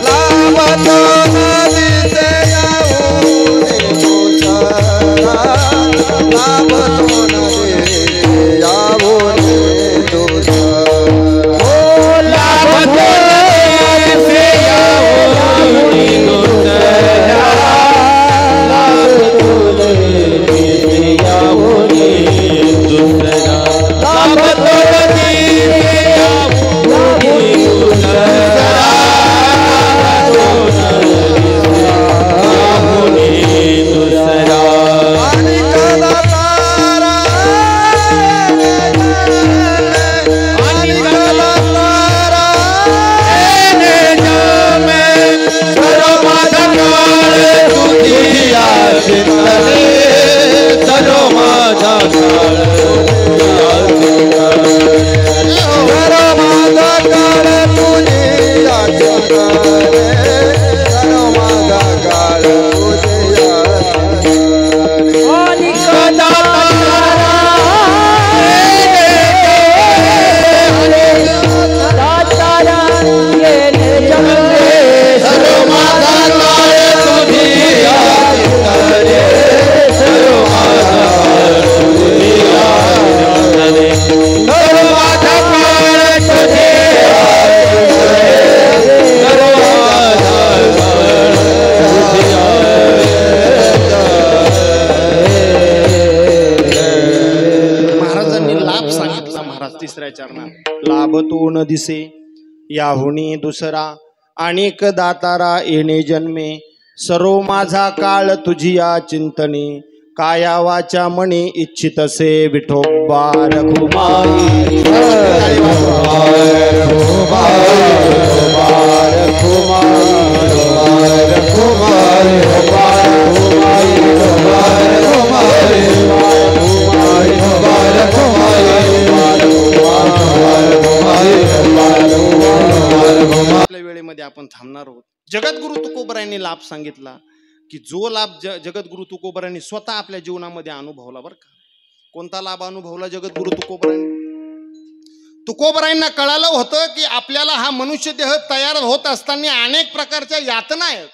लाभतो नदीसे याऊन दुसरा, लाभतो नदीसे याऊन दुसरा. ओ लाभतो दिसे, याहुनी दुसरा अनेक दातारा येणे जन्मे, सर्व माझा काळ तुझिया चिंतने, काया वाचा मनी इच्छितसे विठोबा रघुमाई. आपल्या वेळेमध्ये आपण थांबणार आहोत. जगद्गुरु तुकोबरायांनी लाभ सांगितला की जो लाभ जगद्गुरु तुकोबरायांनी स्वतः आपल्या जीवनामध्ये अनुभवला. बरं का, कोणता लाभ अनुभवला जगद्गुरु तुकोबरायांनी? तुकोबरायांना कळालं होतं की आपल्याला हा मनुष्य देह तयार होत असताना अनेक प्रकारच्या यातना आहेत,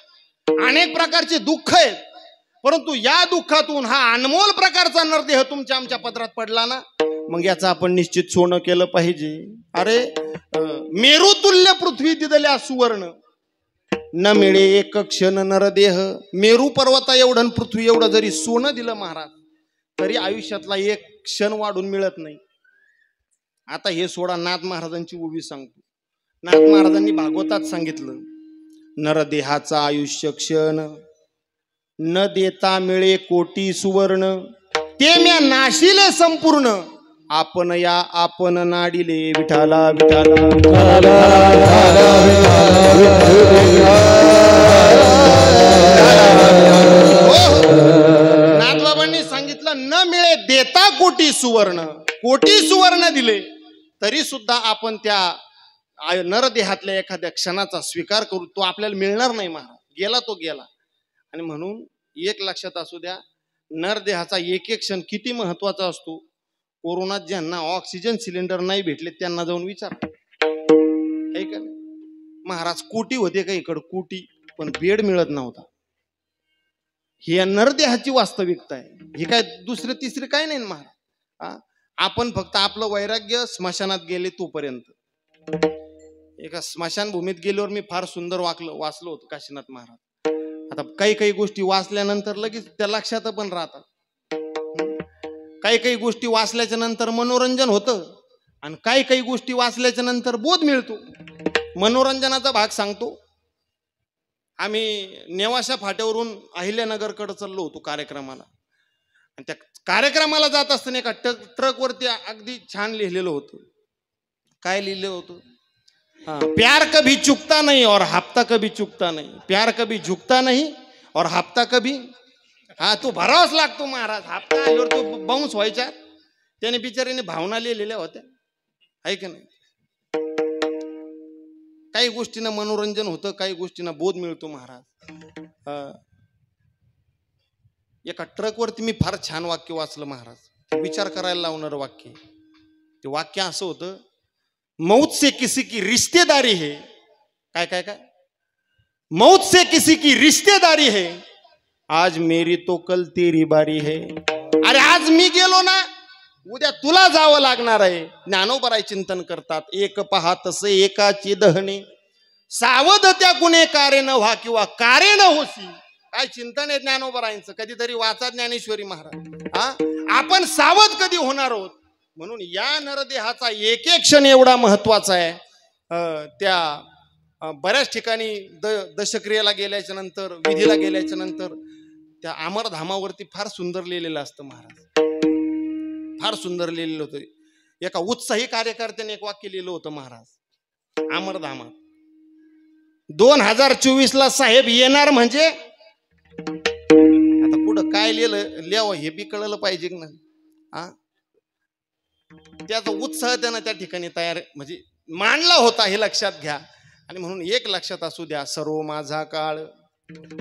अनेक प्रकारचे दुःख आहेत, परंतु या दुःखातून हा अनमोल प्रकारचा नरदेह तुमच्या आमच्या पदरात पडला ना, मग याचं आपण निश्चित सोनं केलं पाहिजे. अरे मेरुतुल्य पृथ्वी दिदल्या सुवर्ण, न मिळे एक क्षण नरदेह. मेरू पर्वता एवढं पृथ्वी एवढं जरी सोनं दिलं महाराज, तरी आयुष्यातला एक क्षण वाढून मिळत नाही. आता हे सोडा, नाथ महाराजांची उभी सांगतो. नाथ महाराजांनी भागवतात सांगितलं, नरदेहाचा आयुष्य क्षण, न देता मिळे कोटी सुवर्ण, ते म्या नाशिले संपूर्ण, आपण या आपण नाडिले विठाला विठाला. नाथबाबांनी सांगितलं, न मिळे देता कोटी सुवर्ण, कोटी सुवर्ण दिले तरी सुद्धा आपण त्या नरदेहातल्या एखाद्या क्षणाचा स्वीकार करू, तो आपल्याला मिळणार नाही महाराज. गेला तो गेला. आणि म्हणून एक लक्षात असू द्या, नरदेहाचा एक एक क्षण किती महत्वाचा असतो. कोरोनात ज्यांना ऑक्सिजन सिलेंडर नाही भेटले त्यांना जाऊन विचार, आहे का नाही महाराज? कोटी होते का इकडं, कोटी, पण बेड मिळत नव्हता. ही नरदेहाची वास्तविकता आहे. हे काय दुसरे तिसरे काय नाही महाराज. आपण फक्त आपलं वैराग्य स्मशानात गेले तोपर्यंत. एका स्मशानभूमीत गेल्यावर मी फार सुंदर वाचलो होतो काशीनाथ महाराज. आता काही काही गोष्टी वाचल्यानंतर लगेच त्या लक्षात पण राहतात. काही काही गोष्टी वाचल्याच्या नंतर मनोरंजन होतं आणि काही काही गोष्टी वाचल्याच्या नंतर बोध मिळतो. मनोरंजनाचा भाग सांगतो. आम्ही नेवाशा फाट्यावरून अहिल्यानगरकडे चाललो होतो कार्यक्रमाला. आणि त्या कार्यक्रमाला जात असताना एका ट्रकवरती अगदी छान लिहिलेलं होतं. काय लिहिलं होतं? प्यार कभी चुकता नहीं और हफ्ता कभी चुकता नहीं, प्यार कभी झुकता नहीं और हफ्ता कभी, तो भरावाच लागतो महाराज. हप्ता आल्यावर तो बाउन्स व्हायचा. त्याने बिचारीने भावना लिहिलेल्या होत्या, आहे की नाही? काही गोष्टींना मनोरंजन होतं, काही गोष्टींना बोध मिळतो महाराज. एका ट्रकवरती मी फार छान वाक्य वाचलं महाराज, विचार करायला लावणारं वाक्य. ते वाक्य असं होतं, मौत से किसी की रिश्तेदारी है. काय काय काय? मौत से किसी की रिश्तेदारी है, आज मेरी तो कल तेरी बारी है. अरे आज मी गेलो ना, उद्या तुला जावं लागणार आहे. ज्ञानोबराय चिंतन करतात, एक पहा तसे एकाची दहणे, सावध त्या गुन्हे कारे न व्हा किंवा कारे न होसी. काय चिंतन आहे ज्ञानोबरायांचं, कधीतरी वाचा ज्ञानेश्वरी महाराज. आपण सावध कधी होणार आहोत. म्हणून या नरदेहाचा एक एक क्षण एवढा महत्वाचा आहे. त्या बऱ्याच ठिकाणी दशक्रियेला गेल्याच्या नंतर, विधीला गेल्याच्या नंतर त्या अमरधामावरती फार सुंदर लिहिलेलं असतं महाराज, फार सुंदर लिहिलेलं होतं. एका उत्साही कार्यकर्त्याने एक वाक्य लिहिलं होतं महाराज अमरधामात, 2024 साहेब येणार म्हणजे. आता पुढं काय लिहावं हे बी कळलं पाहिजे ना. त्याचा उत्साह त्यानं त्या ठिकाणी तयार म्हणजे मांडला होता, हे लक्षात घ्या. आणि म्हणून एक लक्षात असू द्या, सर्व माझा काळ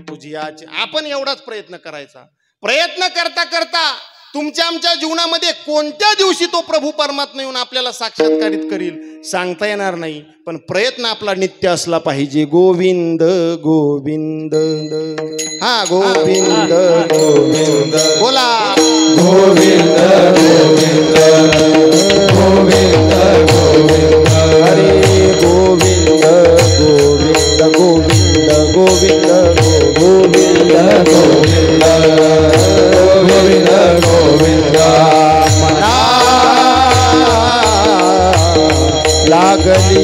तुझियाचे. आपण एवढाच प्रयत्न करायचा. प्रयत्न करता करता तुमच्या आमच्या जीवनामध्ये कोणत्या दिवशी तो प्रभू परमात्मा येऊन आपल्याला साक्षात्कारित करील सांगता येणार नाही, पण प्रयत्न आपला नित्य असला पाहिजे. गोविंद गोविंद, हा गोविंद गोविंद बोला. गोविंद गोविंद गोविंद गोविंद, हरे गोविंद गोविंद गोविंद गोविंद गोविंद गोविंद गोविंद गोविंद. मना लागली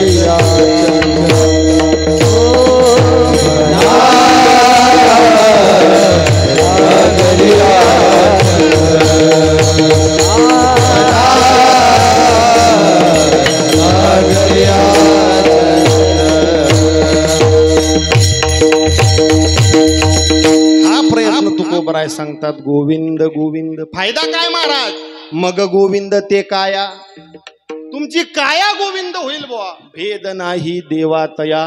नागरिया तुकोबराय सांगतात गोविंद गोविंद. फायदा काय महाराज? मग गोविंद ते काया, तुमची काया गोविंद होईल बुवा. भेद नाही देवातया.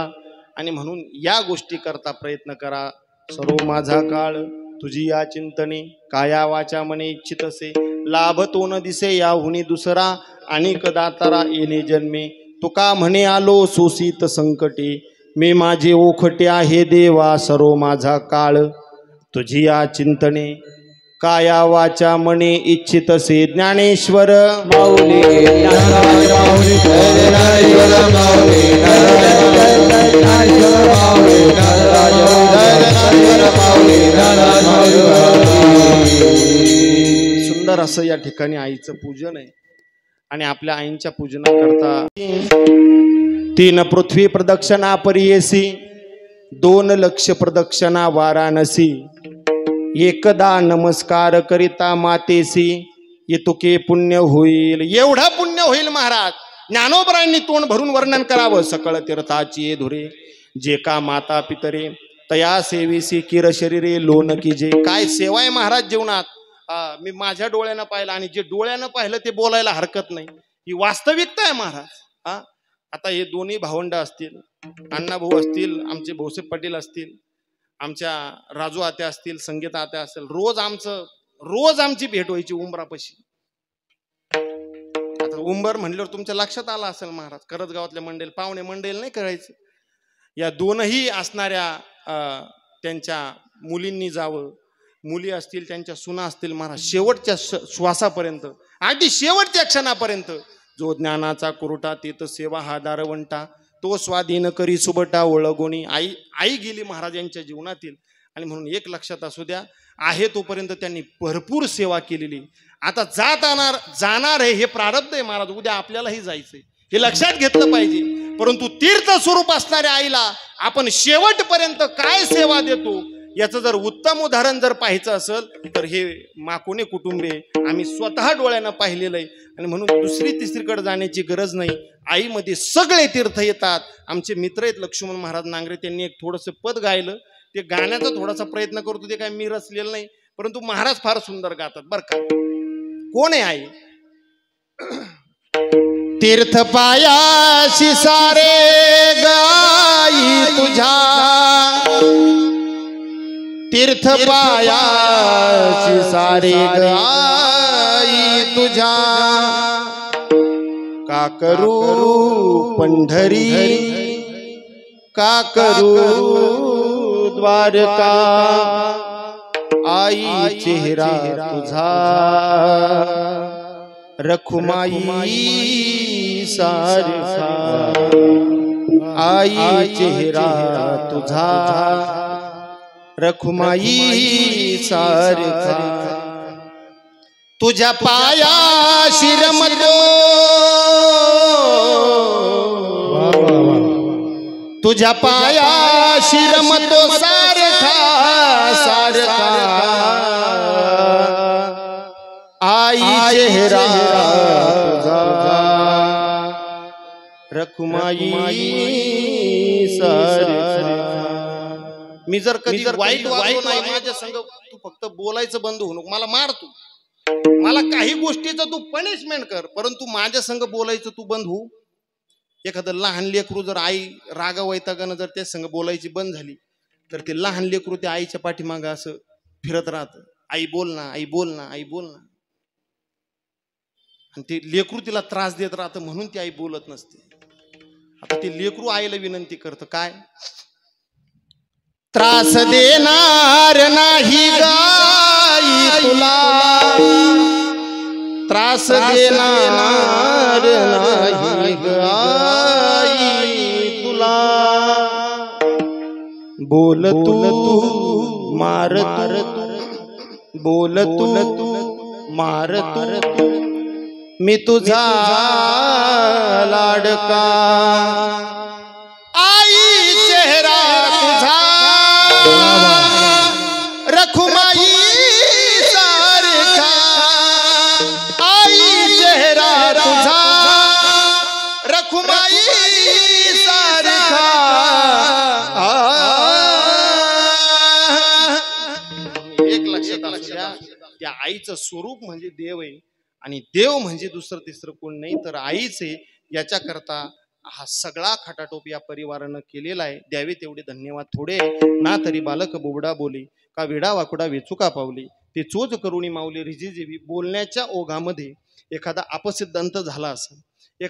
आणि म्हणून या गोष्टी करता प्रयत्न करा. सर्व माझा काळ तुझी या चिंतने, काया वाचा मने इच्छित असे, लाभ तो न दिसे याहुनी दुसरा, आणि दातारा येणे जन्मे. तुका म्हणे आलो सोसित संकटे, मी माझे ओखटे आहे देवा सर्व माझा काळ तुझी या चिंतने, काया वाचा मने इच्छित से. ज्ञानेश्वर माऊली सुंदर असं या ठिकाणी आईचं पूजन आहे. आणि आपल्या आईंच्या पूजनाकरता 3 पृथ्वी प्रदक्षिणा परियेसी, 2 लक्ष प्रदक्षिणा वाराणसी, एकदा नमस्कार करिता मातेसी, येतुके पुण्य होईल. एवढा पुण्य होईल महाराज. ज्ञानोबरायांनी तोंड भरून वर्णन करावं. सकळ तीर्थाची धुरे, जे का माता पितरे, तया सेवेसी किर शरीरे लोन कीजे. काय सेवा आहे महाराज जीवनात. मी माझ्या डोळ्यानं पाहिलं, आणि जे डोळ्यानं पाहिलं ते बोलायला हरकत नाही. ही वास्तविकता आहे महाराज. आता हे दोन्ही भावंड असतील, अण्णाभाऊ असतील, आमचे भाऊसाहेब पाटील असतील, आमच्या राजू आत्या असतील, संगीता आत्या असतील, रोज आमची भेट व्हायची उंबरापाशी. आता उंबर म्हणल्यावर तुमच्या लक्षात आलं असेल महाराज, करजगावातल्या मंडळी पाहुणे मंडळी नाही करायचं. या दोनही असणाऱ्या त्यांच्या मुलींनी जावं, मुली असतील त्यांच्या सुना असतील महाराज, शेवटच्या श्वासापर्यंत, अगदी शेवटच्या क्षणापर्यंत, जो ज्ञानाचा कुरुटा तेत सेवा हा दारवंटा, तो स्वाधीन करी सुबटा ओळगोणी. आई गेली महाराज यांच्या जीवनातील. आणि म्हणून एक लक्षात असू द्या, आहे तोपर्यंत त्यांनी भरपूर सेवा केलेली. आता जाणार आहे हे प्रारब्ध आहे महाराज. उद्या आपल्यालाही जायचंय, हे लक्षात घेतलं पाहिजे. परंतु तीर्थ स्वरूप असणाऱ्या आईला आपण शेवटपर्यंत काय सेवा देतो याचं जर उत्तम उदाहरण जर पाहायचं असेल तर हे माकोने कुटुंबे आम्ही स्वतः डोळ्यानं पाहिलेलं आहे. आणि म्हणून दुसरी तिसरीकडे जाण्याची गरज नाही. आईमध्ये सगळे तीर्थ येतात. आमचे मित्र आहेत लक्ष्मण महाराज नांगरे, त्यांनी एक थोडंसं पद गायलं, ते गाण्याचा थोडासा प्रयत्न करतो, ते काय मी रचलेलं नाही, परंतु महाराज फार सुंदर गातात बरं का. कोण आहे आई? तीर्थ पायाशी सारे गाई तुझ्या, तीर्थ पायाशी सारे गाई तुझ्या, का करू पंढरी, का करू द्वारका, आई चेहरा तुझा रखुमाई सारखा, आई चेहरा तुझा रखुमाई सारखा, तुझ्या पाया शिरमतो, तुझ्या पाया शिरमतो सारखा सारखा, आई चेहरा तुझा रखुमाई सारखा. मी जर कधी वाईट नाही माझ्या संग, तू फक्त बोलायचं बंद होऊ नको. मला मार तू, मला काही गोष्टीचं तू पनिशमेंट कर, परंतु माझ्या संग बोलायचं तू बंद होऊ. एखादं लहान लेकरू जर आई रागा वैतागानं जर त्या संग बोलायची बंद झाली तर ते लहान लेकरू त्या आईच्या पाठीमागं असं फिरत राहतं, आई बोल ना, आई बोल ना, आई बोल ना. आणि ते लेकरू तिला त्रास देत राहतं म्हणून ती आई बोलत नसते. आता ते लेकरू आईला विनंती करतं, काय त्रास देणार नाही गाई तुला, त्रास देणार नाही गाई तुला, बोल तू मार तू, बोल तू मार तू, मी तुझा लाडका आई चेहरा तुझा रखुमाई सारखा आई चेहरा तुझा रखुमाई सारखा एक लक्षात असू द्या त्या आईचं स्वरूप म्हणजे देव आहे आणि देव म्हणजे दुसरं तिसरं कोण नाही तर आईच आहे. याच्या करता हा सगळा खटाटोप या परिवारानं केलेला आहे. द्यावे तेवढे धन्यवाद थोडे ना तरी बालक बोबडा बोले का वेडा वाकुडा वेचुका पावले ते चोच करुणी माऊली रिजीजीवी. बोलण्याच्या ओघामध्ये एखादा अपसिद्धांत झाला असेल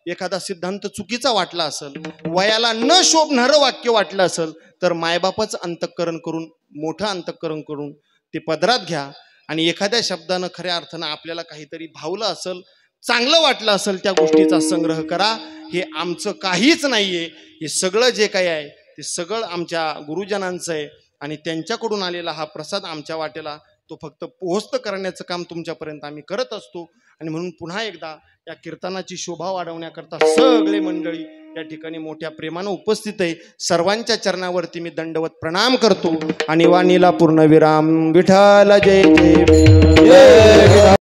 एखादा सिद्धांत चुकीचा वाटला असेल वयाला न शोभणारं वाक्य वाटलं असेल तर मायबापाचं अंतःकरण करून मोठं अंतःकरण करून ते पदरात घ्या आणि एखाद्या शब्दानं खऱ्या अर्थानं आपल्याला काहीतरी भावलं असेल चांगलं वाटलं असेल त्या गोष्टीचा संग्रह करा. हे आमचं काहीच नाहीये. हे सगळं जे काही आहे ते सगळं आमच्या गुरुजनांचं आहे आणि त्यांच्याकडून आलेला हा प्रसाद आमच्या वाटेला तो फक्त पोहोचत करण्याचं काम तुमच्यापर्यंत आम्ही करत असतो. आणि म्हणून पुन्हा एकदा या कीर्तनाची शोभा वाढवण्याकरता सगळे मंडळी या ठिकाणी मोठ्या प्रेमानं उपस्थित आहे. सर्वांच्या चरणावरती मी दंडवत प्रणाम करतो आणि वाणीला पूर्ण विराम. विठ्ठल जय जय.